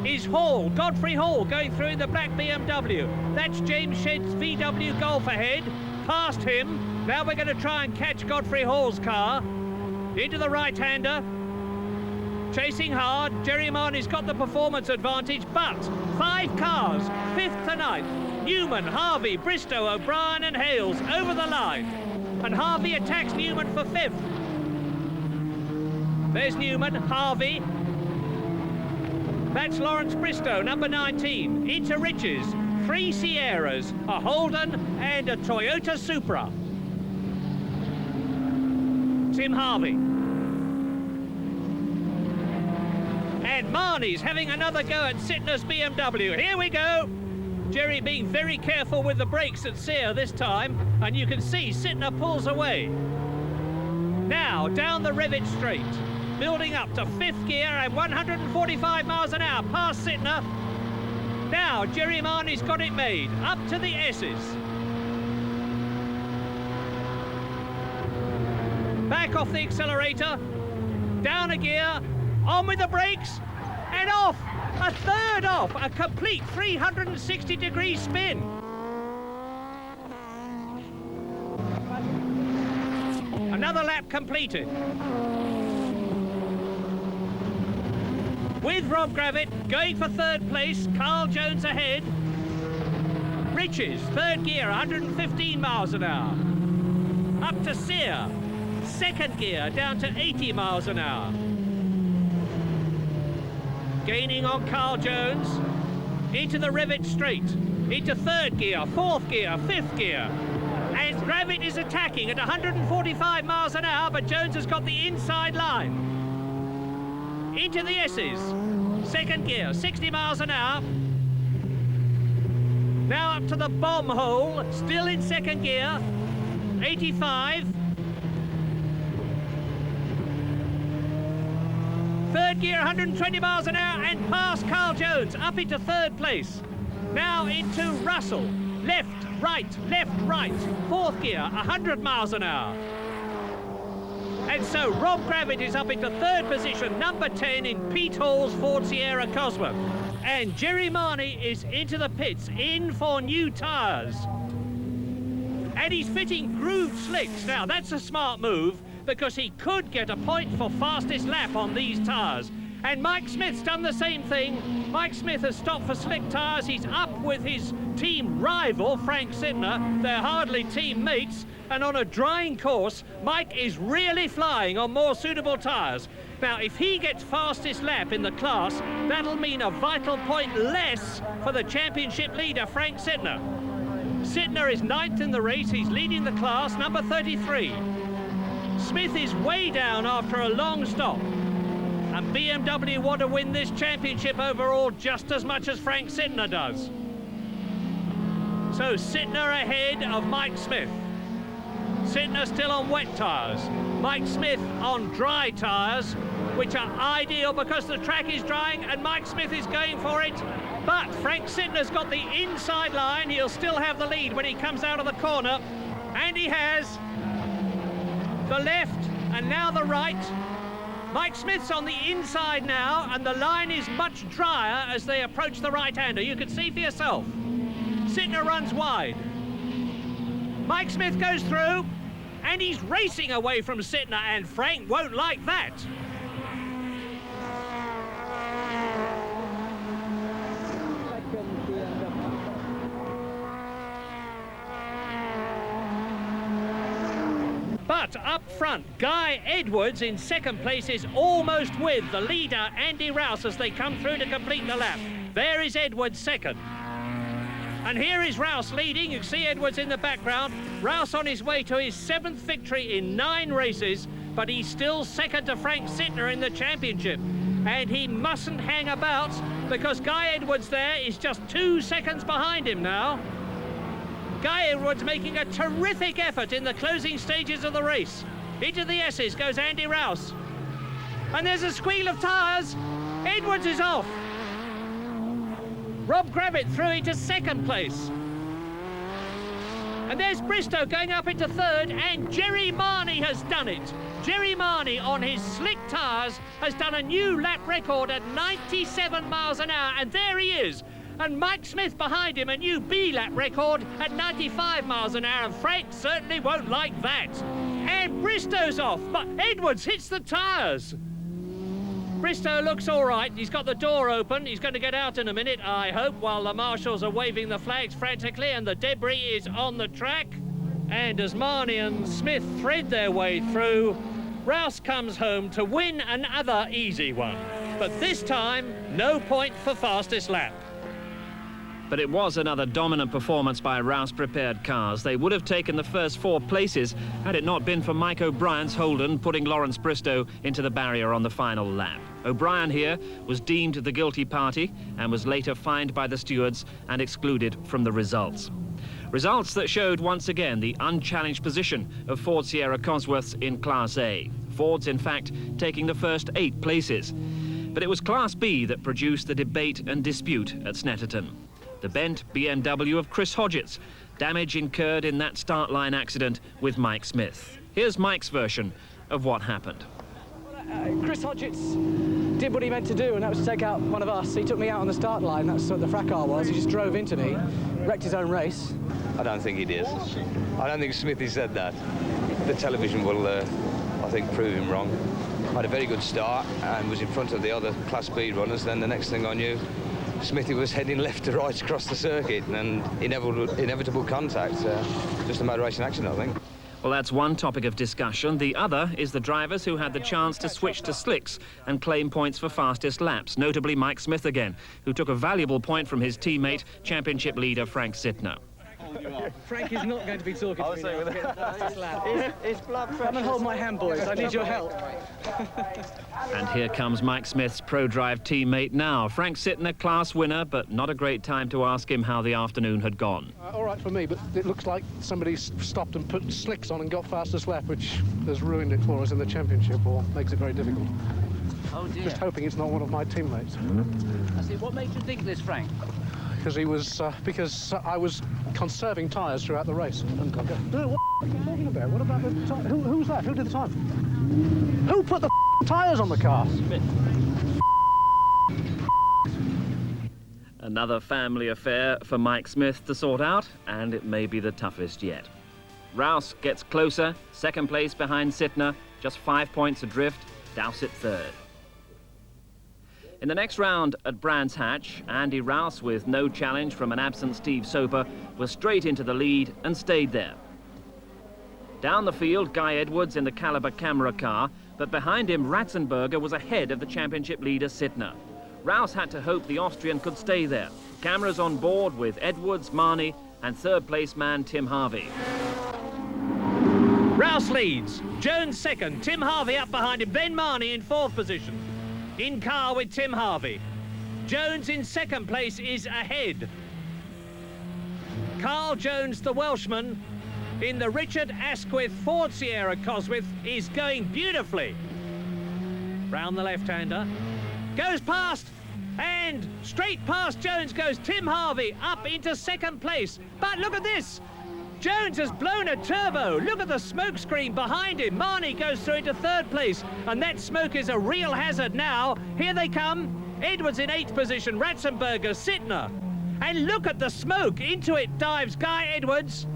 is Hall, Godfrey Hall, going through in the black BMW. That's James Shedd's VW Golf ahead. Past him. Now we're going to try and catch Godfrey Hall's car. Into the right-hander. Chasing hard. Jerry Marney's got the performance advantage, but 5 cars, 5th to 9th. Newman, Harvey, Bristow, O'Brien and Hales over the line. And Harvey attacks Newman for 5th. There's Newman, Harvey. That's Lawrence Bristow, number 19. Into Riches. 3 Sierras, a Holden and a Toyota Supra. Tim Harvey. And Marney's having another go at Sittner's BMW. Here we go. Jerry being very careful with the brakes at Sierra this time, and you can see Sittner pulls away. Now, down the Revitt Straight, building up to 5th gear and 145 miles an hour past Sittner. Now, Jerry Marney's got it made, up to the S's. Back off the accelerator, down a gear, on with the brakes, and off! A third off, a complete 360-degree spin. Another lap completed. With Rob Gravitt going for third place, Carl Jones ahead. Riches, third gear, 115 miles an hour. Up to Sear, second gear, down to 80 miles an hour. Gaining on Carl Jones, into the Rivet Straight, into third gear, fourth gear, fifth gear. And Gravitt is attacking at 145 miles an hour, but Jones has got the inside line. Into the S's, second gear, 60 miles an hour. Now up to the bomb hole, still in second gear, 85. Third gear, 120 miles an hour, and past Carl Jones, up into third place. Now into Russell, left, right, fourth gear, 100 miles an hour. And so Rob Gravitt is up into third position, number 10 in Pete Hall's Ford Sierra Cosworth. And Jerry Marnie is into the pits, in for new tyres. And he's fitting grooved slicks. Now, that's a smart move, because he could get a point for fastest lap on these tyres. And Mike Smith's done the same thing. Mike Smith has stopped for slick tyres. He's up with his team rival, Frank Sittner. They're hardly teammates. And on a drying course, Mike is really flying on more suitable tyres. Now, if he gets fastest lap in the class, that'll mean a vital point less for the championship leader, Frank Sittner. Sittner is 9th in the race. He's leading the class, number 33. Smith is way down after a long stop. And BMW want to win this championship overall just as much as Frank Sittner does. So Sittner ahead of Mike Smith. Sittner still on wet tyres. Mike Smith on dry tyres, which are ideal because the track is drying and Mike Smith is going for it. But Frank Sittner's got the inside line. He'll still have the lead when he comes out of the corner. And he has the left and now the right. Mike Smith's on the inside now, and the line is much drier as they approach the right-hander. You can see for yourself. Sittner runs wide. Mike Smith goes through, and he's racing away from Sittner, and Frank won't like that. But up front, Guy Edwards in second place is almost with the leader, Andy Rouse, as they come through to complete the lap. There is Edwards second. And here is Rouse leading. You can see Edwards in the background. Rouse on his way to his 7th victory in 9 races, but he's still second to Frank Sittner in the championship. And he mustn't hang about, because Guy Edwards there is just 2 seconds behind him now. Guy Edwards making a terrific effort in the closing stages of the race. Into the S's goes Andy Rouse. And there's a squeal of tyres. Edwards is off. Rob Gravitt through into second place. And there's Bristow going up into third, and Jerry Marnie has done it. Jerry Marnie on his slick tyres has done a new lap record at 97 miles an hour, and there he is. And Mike Smith behind him, a new B-lap record at 95 miles an hour, and Frank certainly won't like that. And Bristow's off, but Edwards hits the tyres. Bristow looks all right. He's got the door open. He's going to get out in a minute, I hope, while the marshals are waving the flags frantically and the debris is on the track. And as Marnie and Smith thread their way through, Rouse comes home to win another easy one. But this time, no point for fastest lap. But it was another dominant performance by Rouse-prepared cars. They would have taken the first 4 places had it not been for Mike O'Brien's Holden putting Lawrence Bristow into the barrier on the final lap. O'Brien here was deemed the guilty party and was later fined by the stewards and excluded from the results. Results that showed once again the unchallenged position of Ford Sierra Cosworths in Class A. Ford's, in fact, taking the first 8 places. But it was Class B that produced the debate and dispute at Snetterton. The bent BMW of Chris Hodgetts, damage incurred in that start line accident with Mike Smith. Here's Mike's version of what happened. Chris Hodgetts did what he meant to do, and that was to take out one of us. He took me out on the start line. That's what the fracas was. He just drove into me, wrecked his own race. I don't think he did. I don't think Smithy said that. The television will, I think, prove him wrong. I had a very good start and was in front of the other Class B runners. Then the next thing I knew, Smithy was heading left to right across the circuit, and inevitable contact. Just a motor racing accident, I think. Well, that's one topic of discussion. The other is the drivers who had the chance to switch to slicks and claim points for fastest laps, notably Mike Smith again, who took a valuable point from his teammate, championship leader Frank Sittner. Frank is not going to be talking to me now. To get the fastest lap. His blood pressure. Come and hold my hand, boys. I need your help. And here comes Mike Smith's ProDrive teammate now. Frank Sittner, class winner, but not a great time to ask him how the afternoon had gone. All right for me, but it looks like somebody stopped and put slicks on and got fastest lap, which has ruined it for us in the championship, or makes it very difficult. Oh dear. Just hoping it's not one of my teammates. I see. What made you think this, Frank? Because I was conserving tyres throughout the race. No, what are you talking about? What about the tyre? Who's that? Who did the time? Who put the tyres on the car? Another family affair for Mike Smith to sort out, and it may be the toughest yet. Rouse gets closer, second place behind Sittner, just 5 points adrift, Dowsett third. In the next round at Brands Hatch, Andy Rouse, with no challenge from an absent Steve Soper, was straight into the lead and stayed there. Down the field, Guy Edwards in the Caliber camera car, but behind him Ratzenberger was ahead of the championship leader Sittner. Rouse had to hope the Austrian could stay there. Cameras on board with Edwards, Marnie and third place man Tim Harvey. Rouse leads, Jones second, Tim Harvey up behind him, then Marnie in fourth position. In car with Tim Harvey. Jones in second place is ahead. Carl Jones, the Welshman, in the Richard Asquith Ford Sierra Cosworth, is going beautifully. Round the left-hander. Goes past, and straight past Jones goes Tim Harvey up into second place. But look at this. Jones has blown a turbo. Look at the smoke screen behind him. Marnie goes through into third place, and that smoke is a real hazard now. Here they come. Edwards in eighth position, Ratzenberger, Sittner. And look at the smoke. Into it dives Guy Edwards.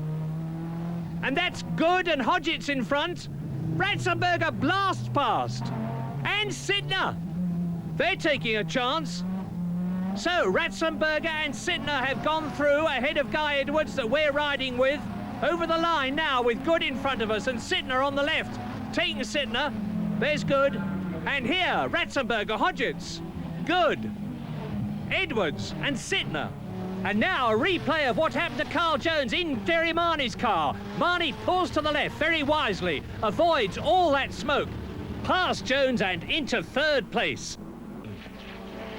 And that's Good and Hodgetts in front. Ratzenberger blasts past. And Sittner. They're taking a chance. So Ratzenberger and Sittner have gone through ahead of Guy Edwards that we're riding with. Over the line now with Good in front of us and Sittner on the left. Taking Sittner. There's Good. And here, Ratzenberger, Hodgetts, Good, Edwards and Sittner. And now a replay of what happened to Carl Jones in Jerry Marnie's car. Marnie pulls to the left very wisely, avoids all that smoke, past Jones and into third place.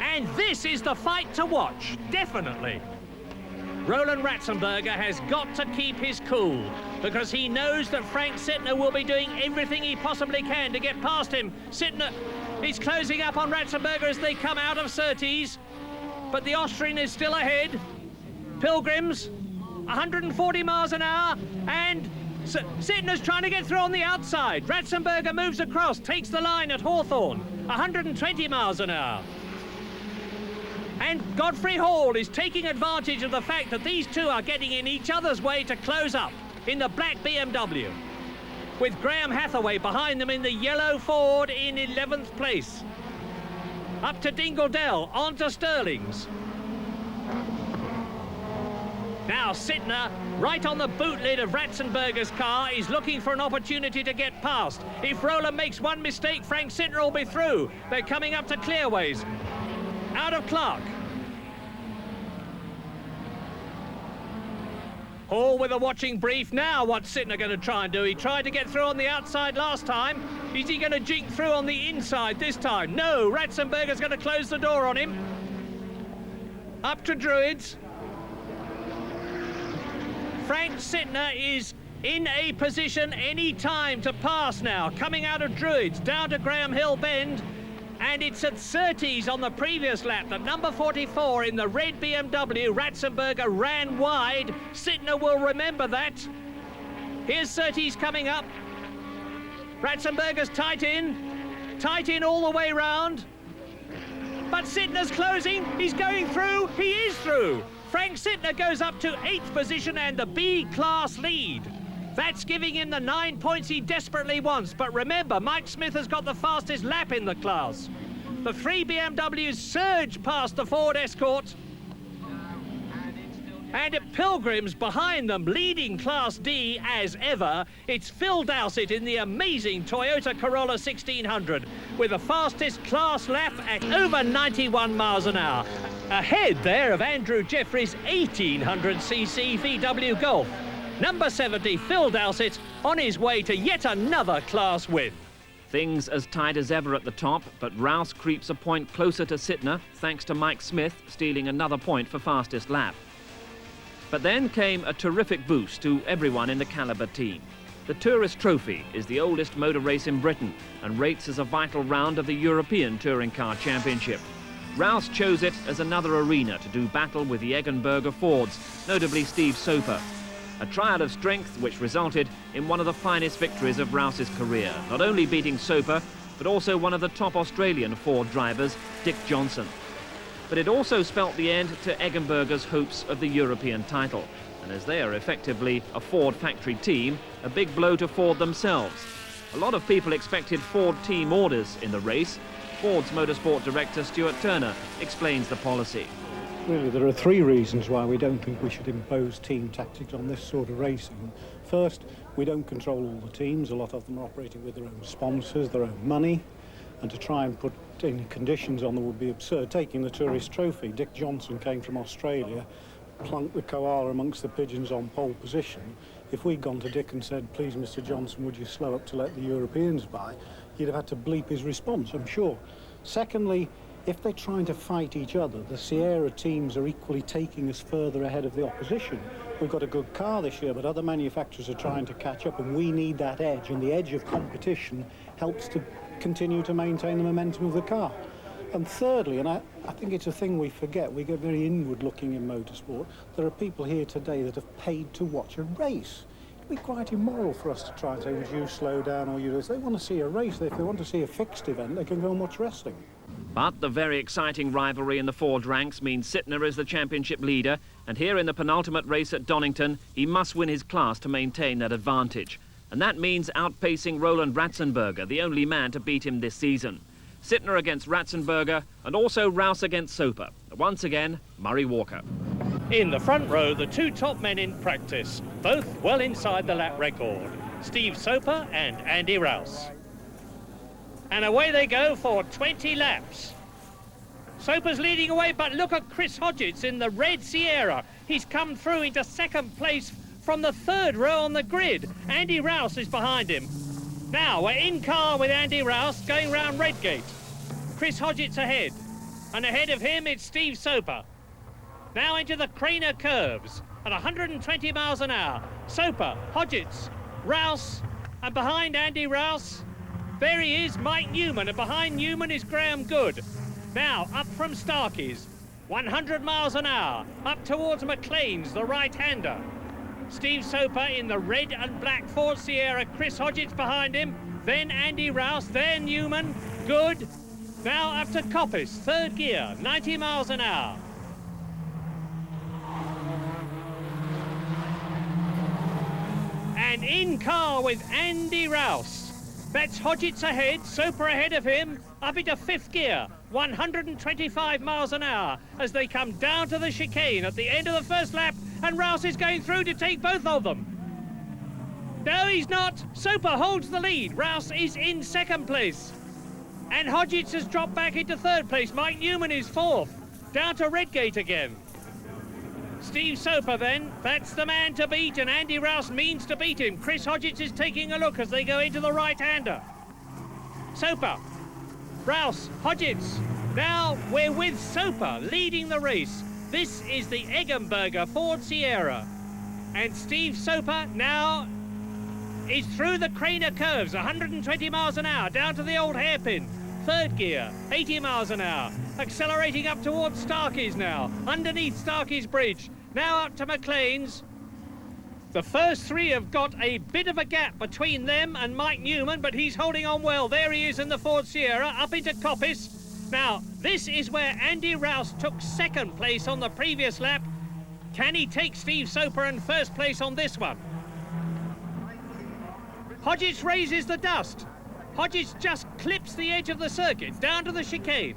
And this is the fight to watch, definitely. Roland Ratzenberger has got to keep his cool because he knows that Frank Sittner will be doing everything he possibly can to get past him. Sittner is closing up on Ratzenberger as they come out of Surtees, but the Austrian is still ahead. Pilgrims, 140 miles an hour, and Sittner's trying to get through on the outside. Ratzenberger moves across, takes the line at Hawthorne, 120 miles an hour. And Godfrey Hall is taking advantage of the fact that these two are getting in each other's way to close up in the black BMW, with Graham Hathaway behind them in the yellow Ford in 11th place. Up to Dingledell, on to Stirling's. Now Sittner, right on the boot lid of Ratzenberger's car, is looking for an opportunity to get past. If Roland makes one mistake, Frank Sittner will be through. They're coming up to Clearways. Out of Clark. Hall with a watching brief. Now what's Sittner going to try and do? He tried to get through on the outside last time. Is he going to jink through on the inside this time? No, Ratzenberger's going to close the door on him. Up to Druids. Frank Sittner is in a position any time to pass now. Coming out of Druids, down to Graham Hill Bend. And it's at Surtees on the previous lap that number 44 in the red BMW, Ratzenberger, ran wide. Sittner will remember that. Here's Surtees coming up. Ratzenberger's tight in all the way round. But Sytner's closing. He's going through. He is through. Frank Sytner goes up to 8th position and the B-class lead. That's giving him the 9 points he desperately wants. But remember, Mike Smith has got the fastest lap in the class. The 3 BMWs surge past the Ford Escort. And Pilgrim's behind them, leading Class D as ever. It's Phil Dowsett in the amazing Toyota Corolla 1600 with the fastest class lap at over 91 miles an hour. Ahead there of Andrew Jeffries' 1800cc VW Golf. Number 70, Phil Dowsett, on his way to yet another class win. Things as tight as ever at the top, but Rouse creeps a point closer to Sytner thanks to Mike Smith stealing another point for fastest lap. But then came a terrific boost to everyone in the Caliber team. The Tourist Trophy is the oldest motor race in Britain and rates as a vital round of the European Touring Car Championship. Rouse chose it as another arena to do battle with the Eggenberger Fords, notably Steve Soper. A trial of strength which resulted in one of the finest victories of Rouse's career, not only beating Soper, but also one of the top Australian Ford drivers, Dick Johnson. But it also spelt the end to Eggenberger's hopes of the European title. And as they are effectively a Ford factory team, a big blow to Ford themselves. A lot of people expected Ford team orders in the race. Ford's motorsport director Stuart Turner explains the policy. Really, there are 3 reasons why we don't think we should impose team tactics on this sort of racing. First, we don't control all the teams. A lot of them are operating with their own sponsors, their own money. And to try and put any conditions on them would be absurd. Taking the Tourist Trophy, Dick Johnson came from Australia, plunked the koala amongst the pigeons on pole position. If we'd gone to Dick and said, please, Mr. Johnson, would you slow up to let the Europeans by, he'd have had to bleep his response, I'm sure. Secondly, if they're trying to fight each other, the Sierra teams are equally taking us further ahead of the opposition. We've got a good car this year, but other manufacturers are trying to catch up, and we need that edge, and the edge of competition helps to continue to maintain the momentum of the car. And thirdly, and I think it's a thing we forget, we get very inward looking in motorsport, there are people here today that have paid to watch a race. It'd be quite immoral for us to try and say, would you slow down or you do this? They want to see a race. If they want to see a fixed event, they can go and watch wrestling. But the very exciting rivalry in the Ford ranks means Sytner is the championship leader, and here in the penultimate race at Donington, he must win his class to maintain that advantage. And that means outpacing Roland Ratzenberger, the only man to beat him this season. Sytner against Ratzenberger, and also Rouse against Soper. Once again, Murray Walker. In the front row, the 2 top men in practice, both well inside the lap record, Steve Soper and Andy Rouse. And away they go for 20 laps. Soper's leading away, but look at Chris Hodgetts in the red Sierra. He's come through into 2nd place from the 3rd row on the grid. Andy Rouse is behind him. Now we're in car with Andy Rouse going round Redgate. Chris Hodgetts ahead. And ahead of him it's Steve Soper. Now into the Craner curves at 120 miles an hour. Soper, Hodgetts, Rouse, and behind Andy Rouse, there he is, Mike Newman, and behind Newman is Graham Good. Now up from Starkey's, 100 miles an hour, up towards McLean's, the right-hander. Steve Soper in the red and black Ford Sierra, Chris Hodgetts behind him, then Andy Rouse, then Newman, Good. Now up to Coppice, 3rd gear, 90 miles an hour. And in car with Andy Rouse. That's Hodgetts ahead, Soper ahead of him, up into 5th gear, 125 miles an hour as they come down to the chicane at the end of the 1st lap, and Rouse is going through to take both of them. No, he's not. Soper holds the lead. Rouse is in 2nd place. And Hodgetts has dropped back into 3rd place. Mike Newman is 4th. Down to Redgate again. Steve Soper then, that's the man to beat, and Andy Rouse means to beat him. Chris Hodgetts is taking a look as they go into the right-hander. Soper, Rouse, Hodgetts. Now we're with Soper leading the race. This is the Eggenberger Ford Sierra. And Steve Soper now is through the Craner curves, 120 miles an hour, down to the old hairpin. 3rd gear, 80 miles an hour. Accelerating up towards Starkey's now, underneath Starkey's Bridge. Now up to McLean's. The first 3 have got a bit of a gap between them and Mike Newman, but he's holding on well. There he is in the Ford Sierra, up into Coppice. Now, this is where Andy Rouse took second place on the previous lap. Can he take Steve Soper in first place on this one? Hodgetts raises the dust. Hodgetts just clips the edge of the circuit down to the chicane.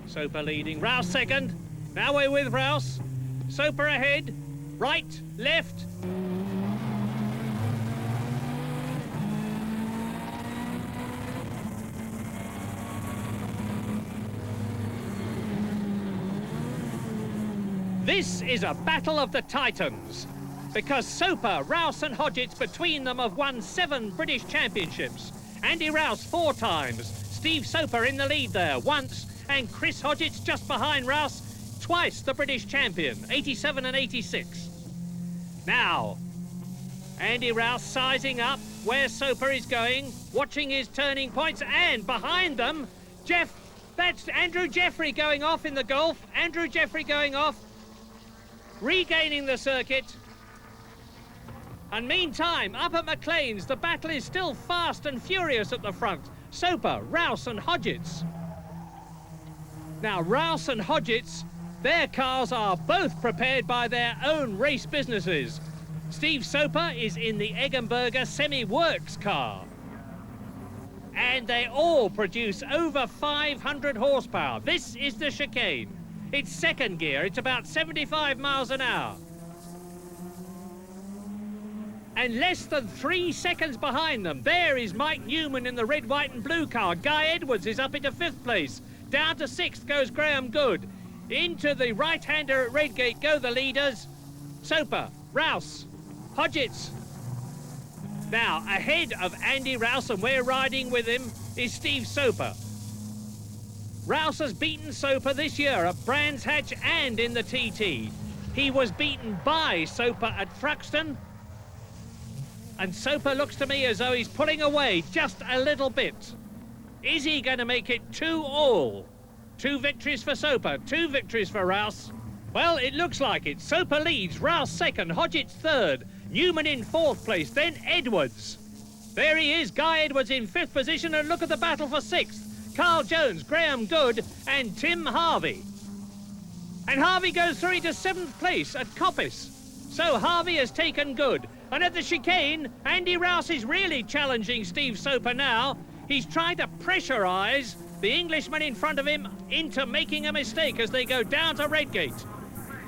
Soper leading, Rouse second. Now we're with Rouse. Soper ahead, right, left. This is a battle of the Titans, because Soper, Rouse and Hodgetts between them have won 7 British Championships. Andy Rouse 4 times, Steve Soper in the lead there once, and Chris Hodgetts just behind Rouse, twice the British champion, 87 and 86. Now, Andy Rouse sizing up where Soper is going, watching his turning points, and behind them, that's Andrew Jeffrey going off in the Gulf. Andrew Jeffrey going off, regaining the circuit. And meantime, up at McLean's, the battle is still fast and furious at the front. Soper, Rouse and Hodgetts. Now, Rouse and Hodgetts, their cars are both prepared by their own race businesses. Steve Soper is in the Eggenberger semi-works car. And they all produce over 500 horsepower. This is the chicane. It's second gear, it's about 75 miles an hour. And less than 3 seconds behind them, there is Mike Newman in the red, white and blue car. Guy Edwards is up into 5th place. Down to 6th goes Graham Good. Into the right-hander at Redgate go the leaders. Soper, Rouse, Hodgetts. Now, ahead of Andy Rouse, and we're riding with him, is Steve Soper. Rouse has beaten Soper this year at Brands Hatch and in the TT. He was beaten by Soper at Thruxton. And Soper looks to me as though he's pulling away just a little bit. Is he going to make it 2-all? 2 victories for Soper, 2 victories for Rouse. Well, it looks like it. Soper leads, Rouse second, Hodgetts third, Newman in 4th place, then Edwards. There he is, Guy Edwards in 5th position, and look at the battle for 6th. Carl Jones, Graham Good, and Tim Harvey. And Harvey goes through into 7th place at Coppice. So Harvey has taken Good. And at the chicane, Andy Rouse is really challenging Steve Soper now. He's trying to pressurise the Englishman in front of him into making a mistake as they go down to Redgate.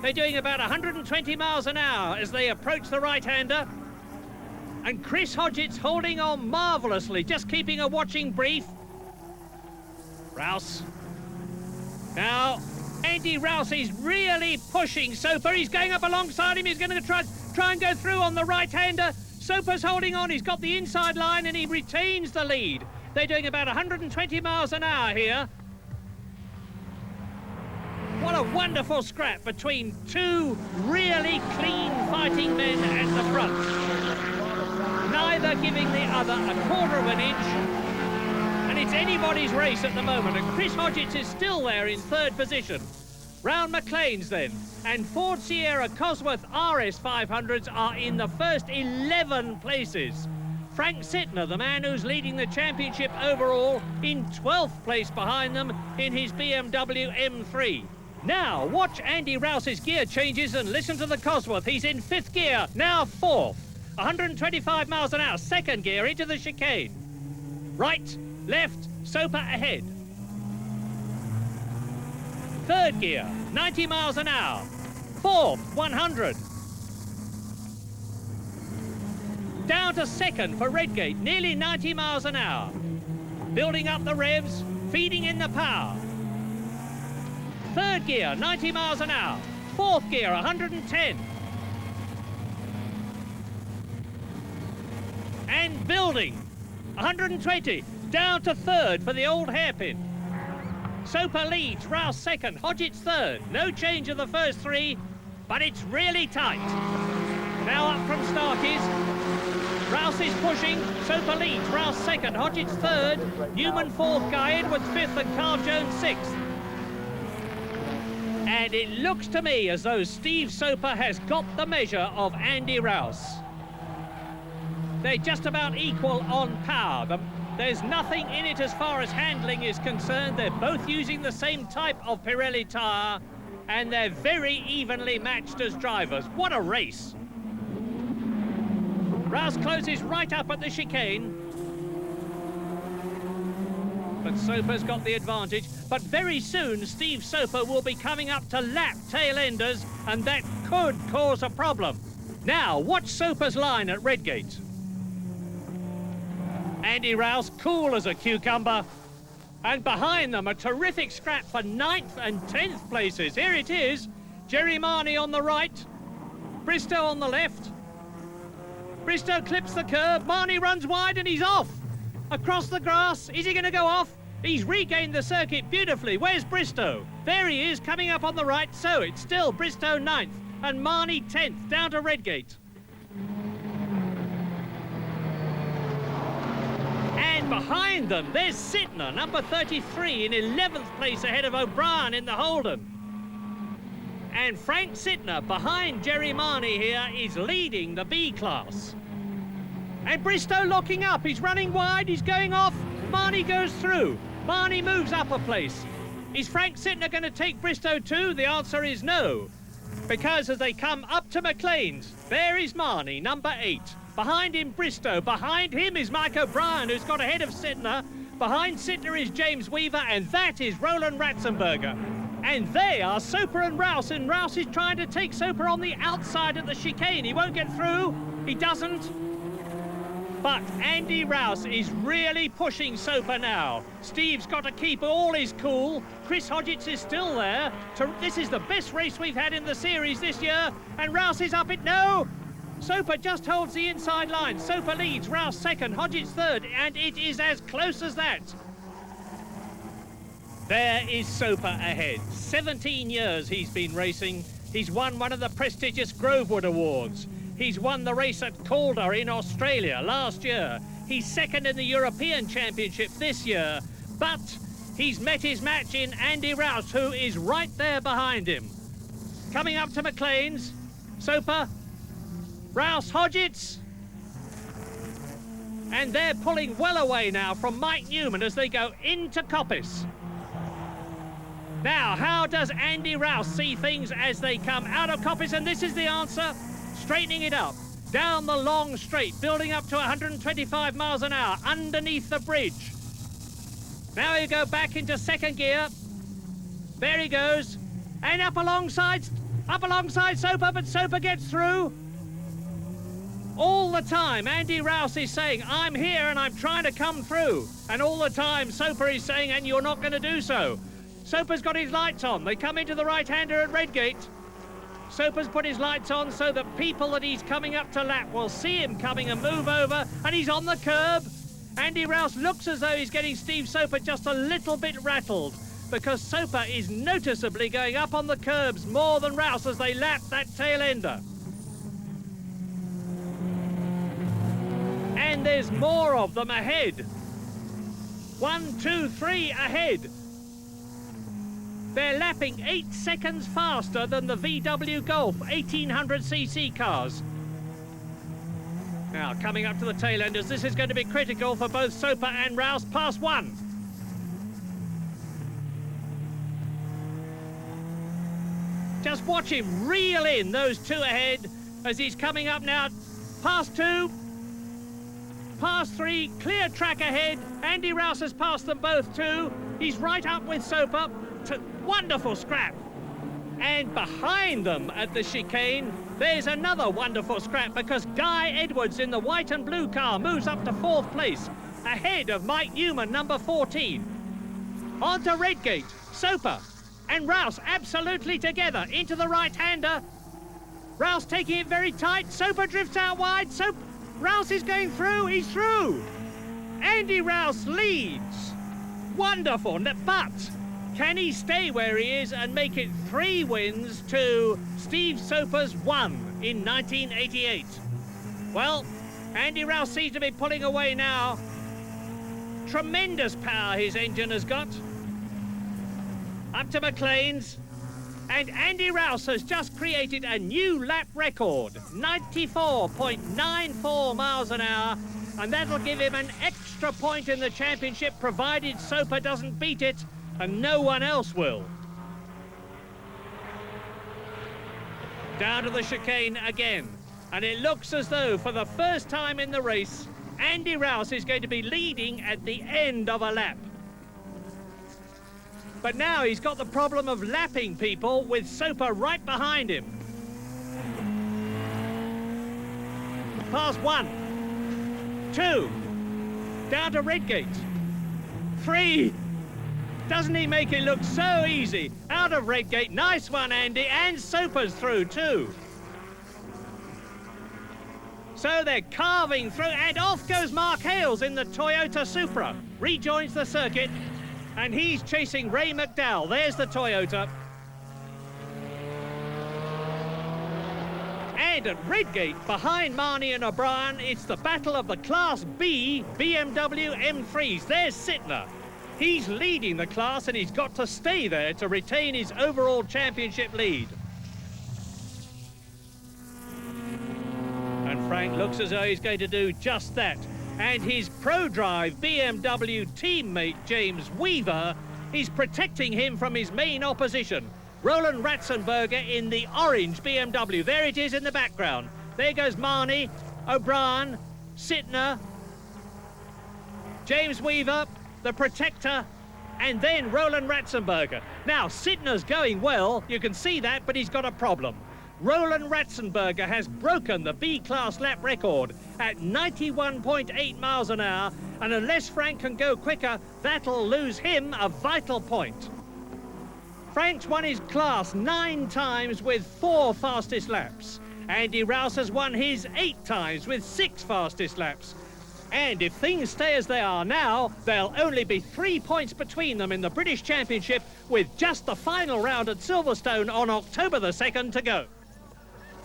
They're doing about 120 miles an hour as they approach the right-hander. And Chris Hodgetts holding on marvellously, just keeping a watching brief. Rouse. Now, Andy Rouse is really pushing Soper. He's going up alongside him. He's going to try and go through on the right-hander. Soper's holding on. He's got the inside line and he retains the lead. They're doing about 120 miles an hour here. What a wonderful scrap between 2 really clean fighting men at the front. Neither giving the other a quarter of an inch. And it's anybody's race at the moment. And Chris Hodgetts is still there in 3rd position. Round McLean's then. And Ford Sierra Cosworth RS 500s are in the first 11 places. Frank Sittner, the man who's leading the championship overall, in 12th place behind them in his BMW M3. Now, watch Andy Rouse's gear changes and listen to the Cosworth. He's in 5th gear, now 4th. 125 miles an hour, 2nd gear into the chicane. Right, left, Soper ahead. 3rd gear, 90 miles an hour. 4th, 100. Down to 2nd for Redgate, nearly 90 miles an hour. Building up the revs, feeding in the power. 3rd gear, 90 miles an hour. 4th gear, 110. And building, 120. Down to 3rd for the old hairpin. Soper leads, Rouse 2nd, Hodgetts 3rd. No change of the first 3, but it's really tight. Now up from Starkey's. Rouse is pushing, Soper leads, Rouse 2nd, Hodgetts 3rd, Newman 4th, Guy Edwards 5th and Carl Jones 6th. And it looks to me as though Steve Soper has got the measure of Andy Rouse. They're just about equal on power. There's nothing in it as far as handling is concerned. They're both using the same type of Pirelli tyre, and they're very evenly matched as drivers. What a race! Rouse closes right up at the chicane. But Soper's got the advantage. But very soon, Steve Soper will be coming up to lap tail-enders, and that could cause a problem. Now, watch Soper's line at Redgate. Andy Rouse, cool as a cucumber. And behind them, a terrific scrap for 9th and 10th places. Here it is. Jerry Marnie on the right. Bristow on the left. Bristow clips the curb. Marnie runs wide and he's off. Across the grass. Is he going to go off? He's regained the circuit beautifully. Where's Bristow? There he is, coming up on the right. So it's still Bristow 9th and Marnie 10th, down to Redgate. And behind them, there's Sittner, number 33, in 11th place ahead of O'Brien in the Holden. And Frank Sittner, behind Jerry Marnie here, is leading the B class. And Bristow locking up. He's running wide, he's going off. Marnie goes through. Marnie moves up a place. Is Frank Sittner going to take Bristow too? The answer is no. Because as they come up to McLean's, there is Marnie, number 8. Behind him, Bristow. Behind him is Mike O'Brien, who's got ahead of Sittner. Behind Sittner is James Weaver, and that is Roland Ratzenberger. And they are Soper and Rouse is trying to take Soper on the outside of the chicane. He won't get through. He doesn't. But Andy Rouse is really pushing Soper now. Steve's got to keep all his cool. Chris Hodgetts is still there. This is the best race we've had in the series this year. And Rouse is up it. No! Soper just holds the inside line. Soper leads, Rouse second, Hodgetts third, and it is as close as that. There is Soper ahead. 17 years he's been racing. He's won one of the prestigious Grovewood Awards. He's won the race at Calder in Australia last year. He's second in the European Championship this year. But he's met his match in Andy Rouse, who is right there behind him. Coming up to McLean's, Soper, Rouse, Hodgetts. And they're pulling well away now from Mike Newman as they go into Coppice. Now, how does Andy Rouse see things as they come out of Coppice? And this is the answer. Straightening it up, down the long straight, building up to 125 miles an hour, underneath the bridge. Now you go back into second gear. There he goes. And up alongside Soper, but Soper gets through. All the time, Andy Rouse is saying, I'm here and I'm trying to come through. And all the time, Soper is saying, and you're not going to do so. Soper's got his lights on. They come into the right-hander at Redgate. Soper's put his lights on so that people that he's coming up to lap will see him coming and move over, and he's on the curb. Andy Rouse looks as though he's getting Steve Soper just a little bit rattled, because Soper is noticeably going up on the curbs more than Rouse as they lap that tail ender. And there's more of them ahead. 1, 2, 3 ahead. They're lapping 8 seconds faster than the VW Golf 1800cc cars. Now, coming up to the tail enders, this is going to be critical for both Soper and Rouse. Past 1. Just watch him reel in those 2 ahead as he's coming up now. Past 2. Past 3. Clear track ahead. Andy Rouse has passed them both too. He's right up with Soper. Wonderful scrap. And behind them at the chicane, there's another wonderful scrap because Guy Edwards in the white and blue car moves up to 4th place, ahead of Mike Newman, number 14. On to Redgate, Soper and Rouse absolutely together into the right-hander. Rouse taking it very tight. Soper drifts out wide. Rouse is going through. He's through. Andy Rouse leads. Wonderful, but can he stay where he is and make it 3 wins to Steve Soper's 1 in 1988? Well, Andy Rouse seems to be pulling away now. Tremendous power his engine has got. Up to McLean's. And Andy Rouse has just created a new lap record, 94.94 miles an hour, and that'll give him an extra extra point in the championship provided Soper doesn't beat it, and no one else will. Down to the chicane again, and it looks as though for the first time in the race, Andy Rouse is going to be leading at the end of a lap. But now he's got the problem of lapping people with Soper right behind him. Past 1, 2, down to Redgate, 3. Doesn't he make it look so easy? Out of Redgate, nice one, Andy, and Soper's through too. So they're carving through, and off goes Mark Hales in the Toyota Supra. Rejoins the circuit, and he's chasing Ray McDowell. There's the Toyota. And at Redgate, behind Marnie and O'Brien, it's the battle of the Class B BMW M3s. There's Sittner. He's leading the class, and he's got to stay there to retain his overall championship lead. And Frank looks as though he's going to do just that. And his ProDrive BMW teammate, James Weaver, is protecting him from his main opposition. Roland Ratzenberger in the orange BMW. There it is in the background. There goes Marnie, O'Brien, Sittner, James Weaver, the protector, and then Roland Ratzenberger. Now, Sittner's going well, you can see that, but he's got a problem. Roland Ratzenberger has broken the B-class lap record at 91.8 miles an hour, and unless Frank can go quicker, that'll lose him a vital point. Frank's won his class 9 times with 4 fastest laps. Andy Rouse has won his 8 times with 6 fastest laps. And if things stay as they are now, there'll only be 3 points between them in the British Championship, with just the final round at Silverstone on October the 2nd to go.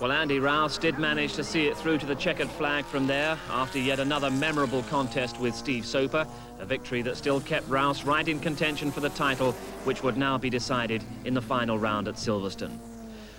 Well, Andy Rouse did manage to see it through to the checkered flag from there after yet another memorable contest with Steve Soper, a victory that still kept Rouse right in contention for the title, which would now be decided in the final round at Silverstone.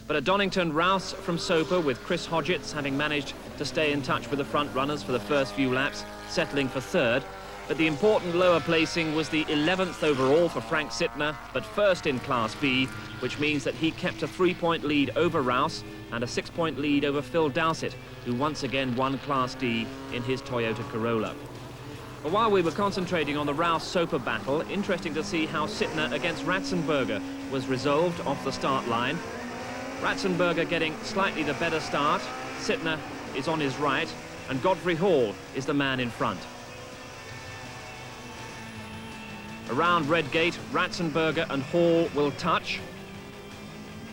But at Donington, Rouse from Soper, with Chris Hodgetts having managed to stay in touch with the front runners for the first few laps, settling for 3rd. But the important lower placing was the 11th overall for Frank Sittner, but first in Class B, which means that he kept a 3-point lead over Rouse and a 6-point lead over Phil Dowsett, who once again won Class D in his Toyota Corolla. But while we were concentrating on the Rouse-Soper battle, interesting to see how Sittner against Ratzenberger was resolved off the start line. Ratzenberger getting slightly the better start. Sittner is on his right, and Godfrey Hall is the man in front. Around Redgate, Ratzenberger and Hall will touch.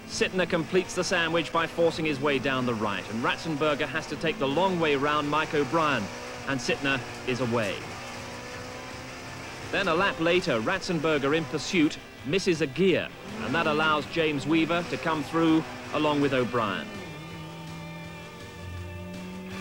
Sittner completes the sandwich by forcing his way down the right, and Ratzenberger has to take the long way round Mike O'Brien, and Sittner is away. Then a lap later, Ratzenberger in pursuit misses a gear, and that allows James Weaver to come through along with O'Brien.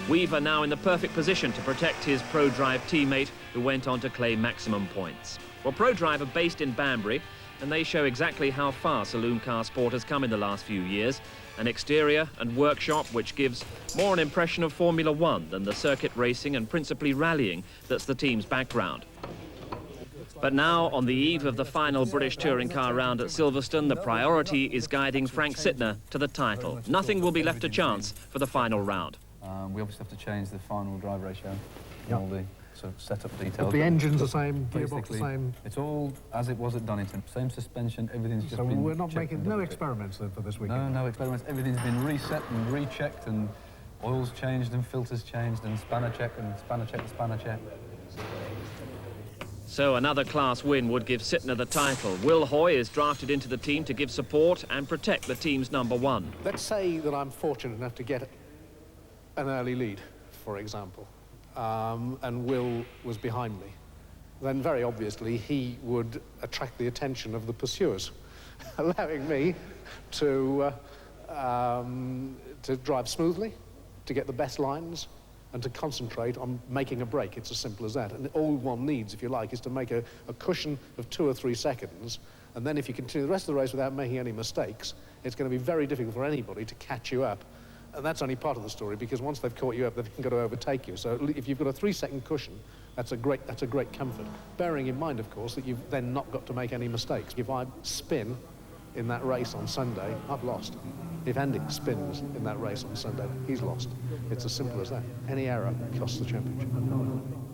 Weaver now in the perfect position to protect his ProDrive teammate, who went on to claim maximum points. Well, ProDrive are based in Banbury, and they show exactly how far saloon car sport has come in the last few years. An exterior and workshop which gives more an impression of Formula One than the circuit racing and principally rallying that's the team's background. But now, on the eve of the final British touring car round at Silverstone, the priority is guiding Frank Sittner to the title. Nothing will be left to chance for the final round. We obviously have to change the final drive ratio, all the sort of setup details. But the engine's the same, gearbox the same. It's all as it was at Donington. Same suspension, everything's just been. So we're not making no experiments for this weekend. No experiments. Everything's been reset and rechecked, and oils changed and filters changed, and spanner check and spanner check and spanner check. So another class win would give Sittner the title. Will Hoy is drafted into the team to give support and protect the team's #1. Let's say that I'm fortunate enough to get an early lead, for example, and Will was behind me. Then very obviously he would attract the attention of the pursuers, allowing me to drive smoothly, to get the best lines, and to concentrate on making a break. It's as simple as that. And all one needs, if you like, is to make a cushion of 2 or 3 seconds, and then if you continue the rest of the race without making any mistakes, it's going to be very difficult for anybody to catch you up that's only part of the story, because once they've caught you up, they've got to overtake you. So if you've got a 3-second cushion, that's a great comfort. Bearing in mind, of course, that you've then not got to make any mistakes. If I spin in that race on Sunday, I've lost. If Andy spins in that race on Sunday, he's lost. It's as simple as that. Any error costs the championship.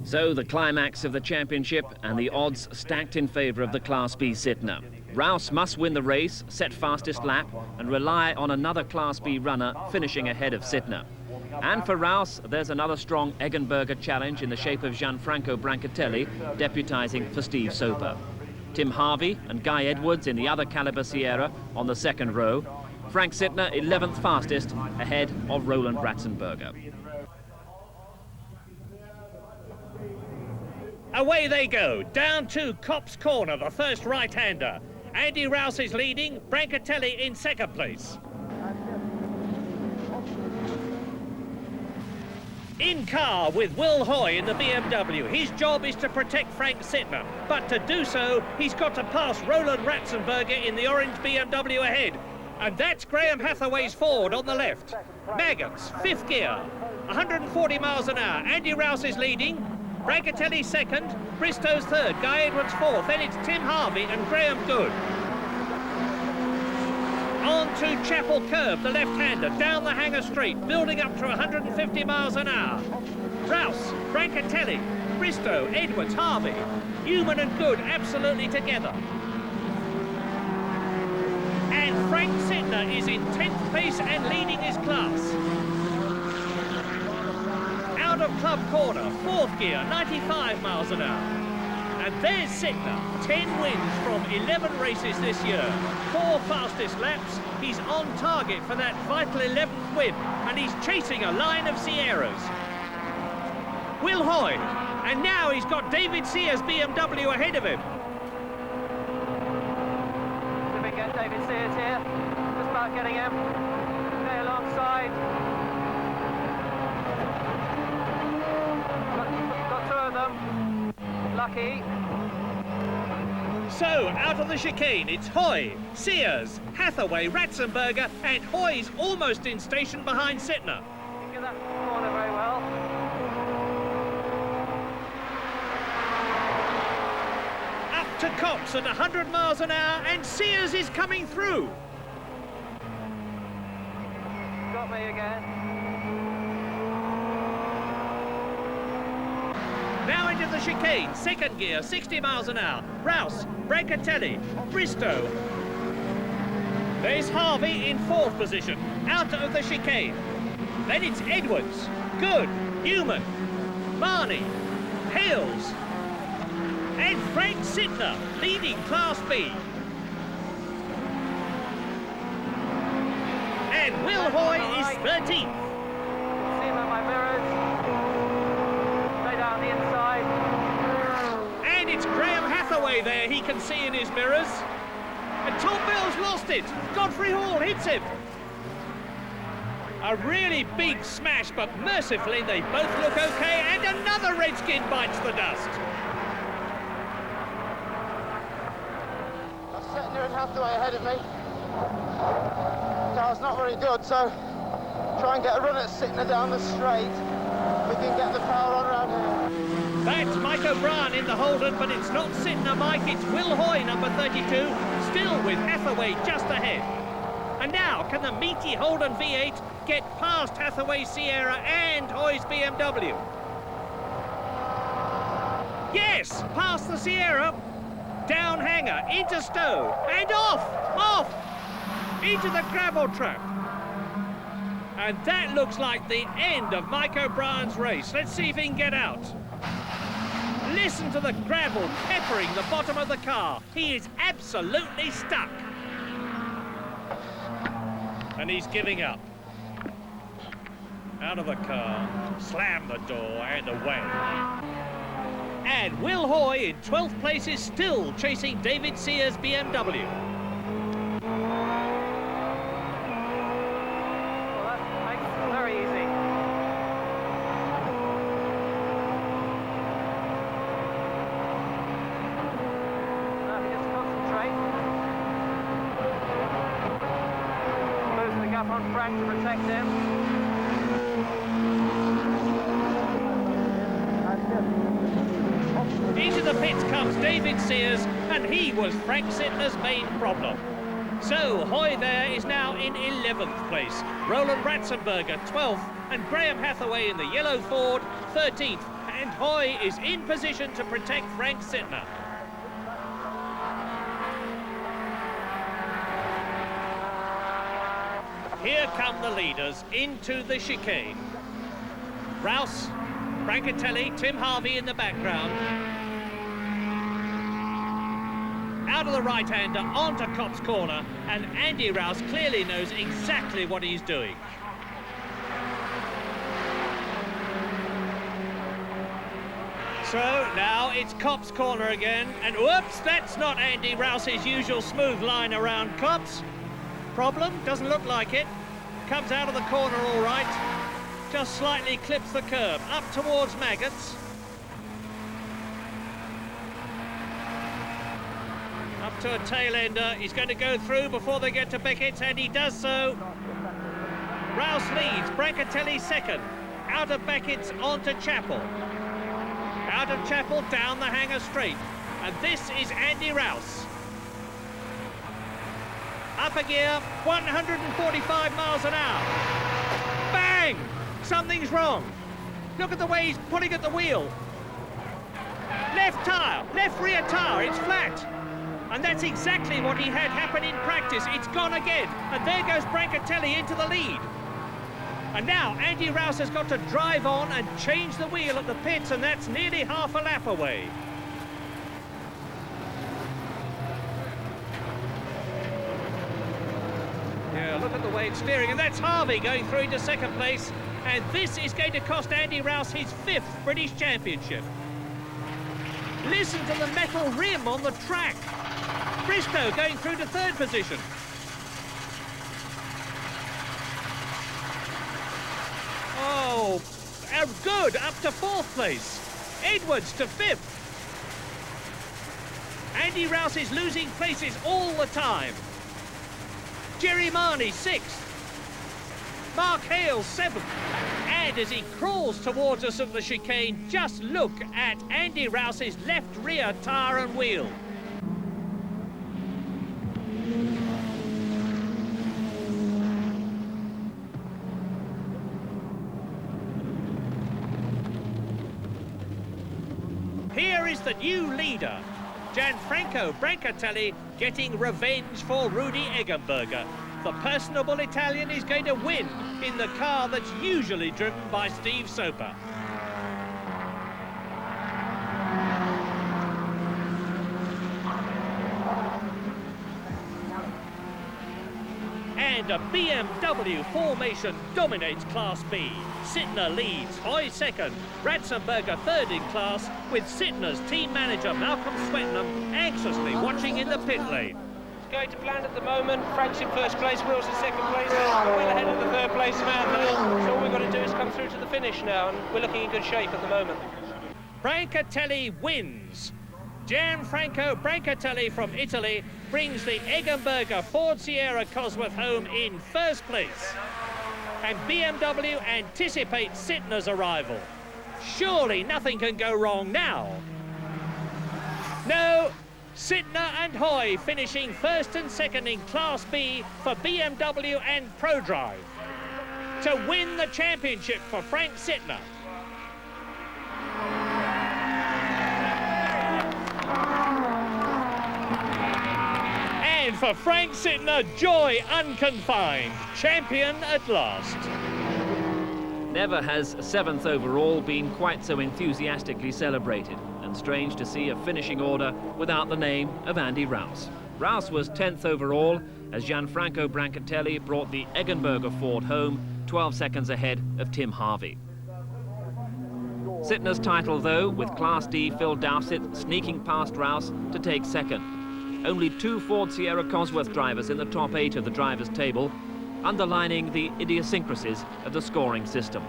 So the climax of the championship, and the odds stacked in favour of the Class B Sytner. Rouse must win the race, set fastest lap, and rely on another Class B runner finishing ahead of Sytner. And for Rouse, there's another strong Eggenberger challenge in the shape of Gianfranco Brancatelli, deputising for Steve Soper. Tim Harvey and Guy Edwards in the other Caliber Sierra on the second row. Frank Sytner 11th fastest, ahead of Roland Ratzenberger. Away they go, down to Copse Corner, the first right-hander. Andy Rouse is leading, Brancatelli in second place. In car with Will Hoy in the BMW. His job is to protect Frank Sytner, but to do so, he's got to pass Roland Ratzenberger in the orange BMW ahead. And that's Graham Hathaway's Ford on the left. Maggots, 5th gear, 140 miles an hour. Andy Rouse is leading, Brancatelli second, Bristow's third, Guy Edwards fourth, then it's Tim Harvey and Graham Good. On to Chapel Curve, the left-hander, down the Hanger Straight, building up to 150 miles an hour. Rouse, Brancatelli, Bristow, Edwards, Harvey, Newman and Good absolutely together. And Frank Sytner is in 10th place and leading his class. Out of Club Corner, 4th gear, 95 miles an hour. And there's Sytner, 10 wins from 11 races this year, 4 fastest laps. He's on target for that vital 11th win, and he's chasing a line of Sierras. Will Hoy, and now he's got David Sears' BMW ahead of him. If we get David Sears here, just about getting him. Stay alongside. Got 2 of them. Lucky. So, out of the chicane, it's Hoy, Sears, Hathaway, Ratzenberger, and Hoy's almost in station behind Sytner. You get that corner very well. Up to Copse at 100 miles an hour, and Sears is coming through. Got me again. Now into the chicane, 2nd gear, 60 miles an hour. Rouse, Brancatelli, Bristow. There's Harvey in 4th position, out of the chicane. Then it's Edwards, Good, Newman, Marnie, Hales, and Frank Sytner leading Class B. And Will Hoy is 13th. See him at my mirrors. Stay down the inside. And it's Graham Hathaway there, he can see in his mirrors. And Tom Bill's lost it. Godfrey Hall hits him. A really big smash, but mercifully they both look okay, and another Redskin bites the dust. Sytner and Hathaway ahead of me. Car's not very good, so try and get a run at Sytner down the straight. We can get the power on around here. That's Mike O'Brien in the Holden, but it's not Sytner, Mike, it's Will Hoy, number 32, still with Hathaway just ahead. And now, can the meaty Holden V8 get past Hathaway's Sierra and Hoy's BMW? Yes, past the Sierra, down Hanger, into Stowe, and off, into the gravel trap. And that looks like the end of Mike O'Brien's race. Let's see if he can get out. Listen to the gravel peppering the bottom of the car. He is absolutely stuck. And he's giving up. Out of the car, slam the door and away. And Will Hoy in 12th place is still chasing David Sears' BMW. Well, that makes it very easy. Now if you just concentrate. Close the gap on Frank to protect him. Into the pits comes David Sears, and he was Frank Sittner's main problem. So Hoy there is now in 11th place, Roland Ratzenberger 12th, and Graham Hathaway in the yellow Ford 13th, and Hoy is in position to protect Frank Sittner. Here come the leaders into the chicane. Rouse, Brancatelli, Tim Harvey in the background. Out of the right-hander, onto Copse Corner, and Andy Rouse clearly knows exactly what he's doing. So now it's Copse Corner again, and whoops, that's not Andy Rouse's usual smooth line around Copse. Problem? Doesn't look like it. Comes out of the corner all right. Just slightly clips the curb, up towards Maggots. Up to a tail ender. He's going to go through before they get to Beckett's, and he does so. Rouse leads, Brancatelli second. Out of Beckett's onto Chappell. Out of Chappell down the hanger straight. And this is Andy Rouse. Up a gear, 145 miles an hour. Bang! Something's wrong. Look at the way he's pulling at the wheel. Left tyre, left rear tyre, it's flat. And that's exactly what he had happen in practice. It's gone again. And there goes Brancatelli into the lead. And now Andy Rouse has got to drive on and change the wheel at the pits, and that's nearly half a lap away. Yeah, look at the way it's steering, and that's Harvey going through into second place. And this is going to cost Andy Rouse his 5th British Championship. Listen to the metal rim on the track. Bristow going through to 3rd position. Oh, good, up to 4th place. Edwards to 5th. Andy Rouse is losing places all the time. Jerry Marney 6th. Mark Hale 7th. And as he crawls towards us at the chicane, just look at Andy Rouse's left rear tyre and wheel. Here is the new leader, Gianfranco Brancatelli, getting revenge for Rudi Eggenberger. The personable Italian is going to win in the car that's usually driven by Steve Soper. And a BMW formation dominates Class B. Sittner leads, Hoy second, Ratzenberger third in class, with Sittner's team manager Malcolm Swettenham anxiously watching in the pit lane. Going to plan at the moment. Frank's in first place, Will's in second place, well ahead of the third place man there. So all we've got to do is come through to the finish now, and we're looking in good shape at the moment. Brancatelli wins. Gianfranco Brancatelli from Italy brings the Eggenberger Ford Sierra Cosworth home in first place. And BMW anticipates Sittner's arrival. Surely nothing can go wrong now. No. Sittner and Hoy finishing first and second in Class B for BMW and ProDrive to win the championship for Frank Sittner. And for Frank Sittner, joy unconfined, champion at last. Never has 7th overall been quite so enthusiastically celebrated, and strange to see a finishing order without the name of Andy Rouse. Rouse was 10th overall as Gianfranco Brancatelli brought the Eggenberger Ford home 12 seconds ahead of Tim Harvey. Sittner's title, though, with Class D Phil Dowsett sneaking past Rouse to take second. Only 2 Ford Sierra Cosworth drivers in the top 8 of the drivers' table, underlining the idiosyncrasies of the scoring system.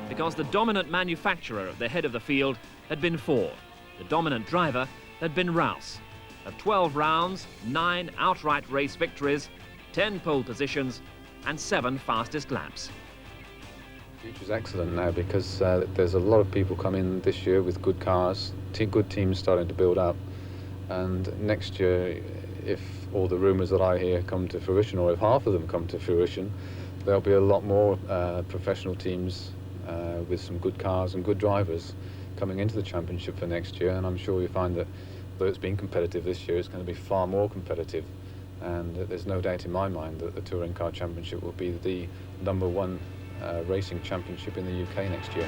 Because the dominant manufacturer at the head of the field had been Ford. The dominant driver had been Rouse. Of 12 rounds, 9 outright race victories, 10 pole positions, and 7 fastest laps. future's excellent now because there's a lot of people coming this year with good cars, good teams starting to build up, and next year, if all the rumours that I hear come to fruition, or if half of them come to fruition, there'll be a lot more professional teams with some good cars and good drivers coming into the championship for next year, and I'm sure you find that though it's been competitive this year, it's going to be far more competitive, and there's no doubt in my mind that the Touring Car Championship will be the #1 racing championship in the UK next year.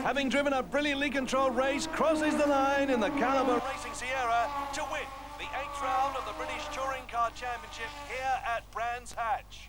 Having driven a brilliantly controlled race, crosses the line in the Caliber Racing Sierra to win the 8th round of the British Touring Car Championship here at Brands Hatch.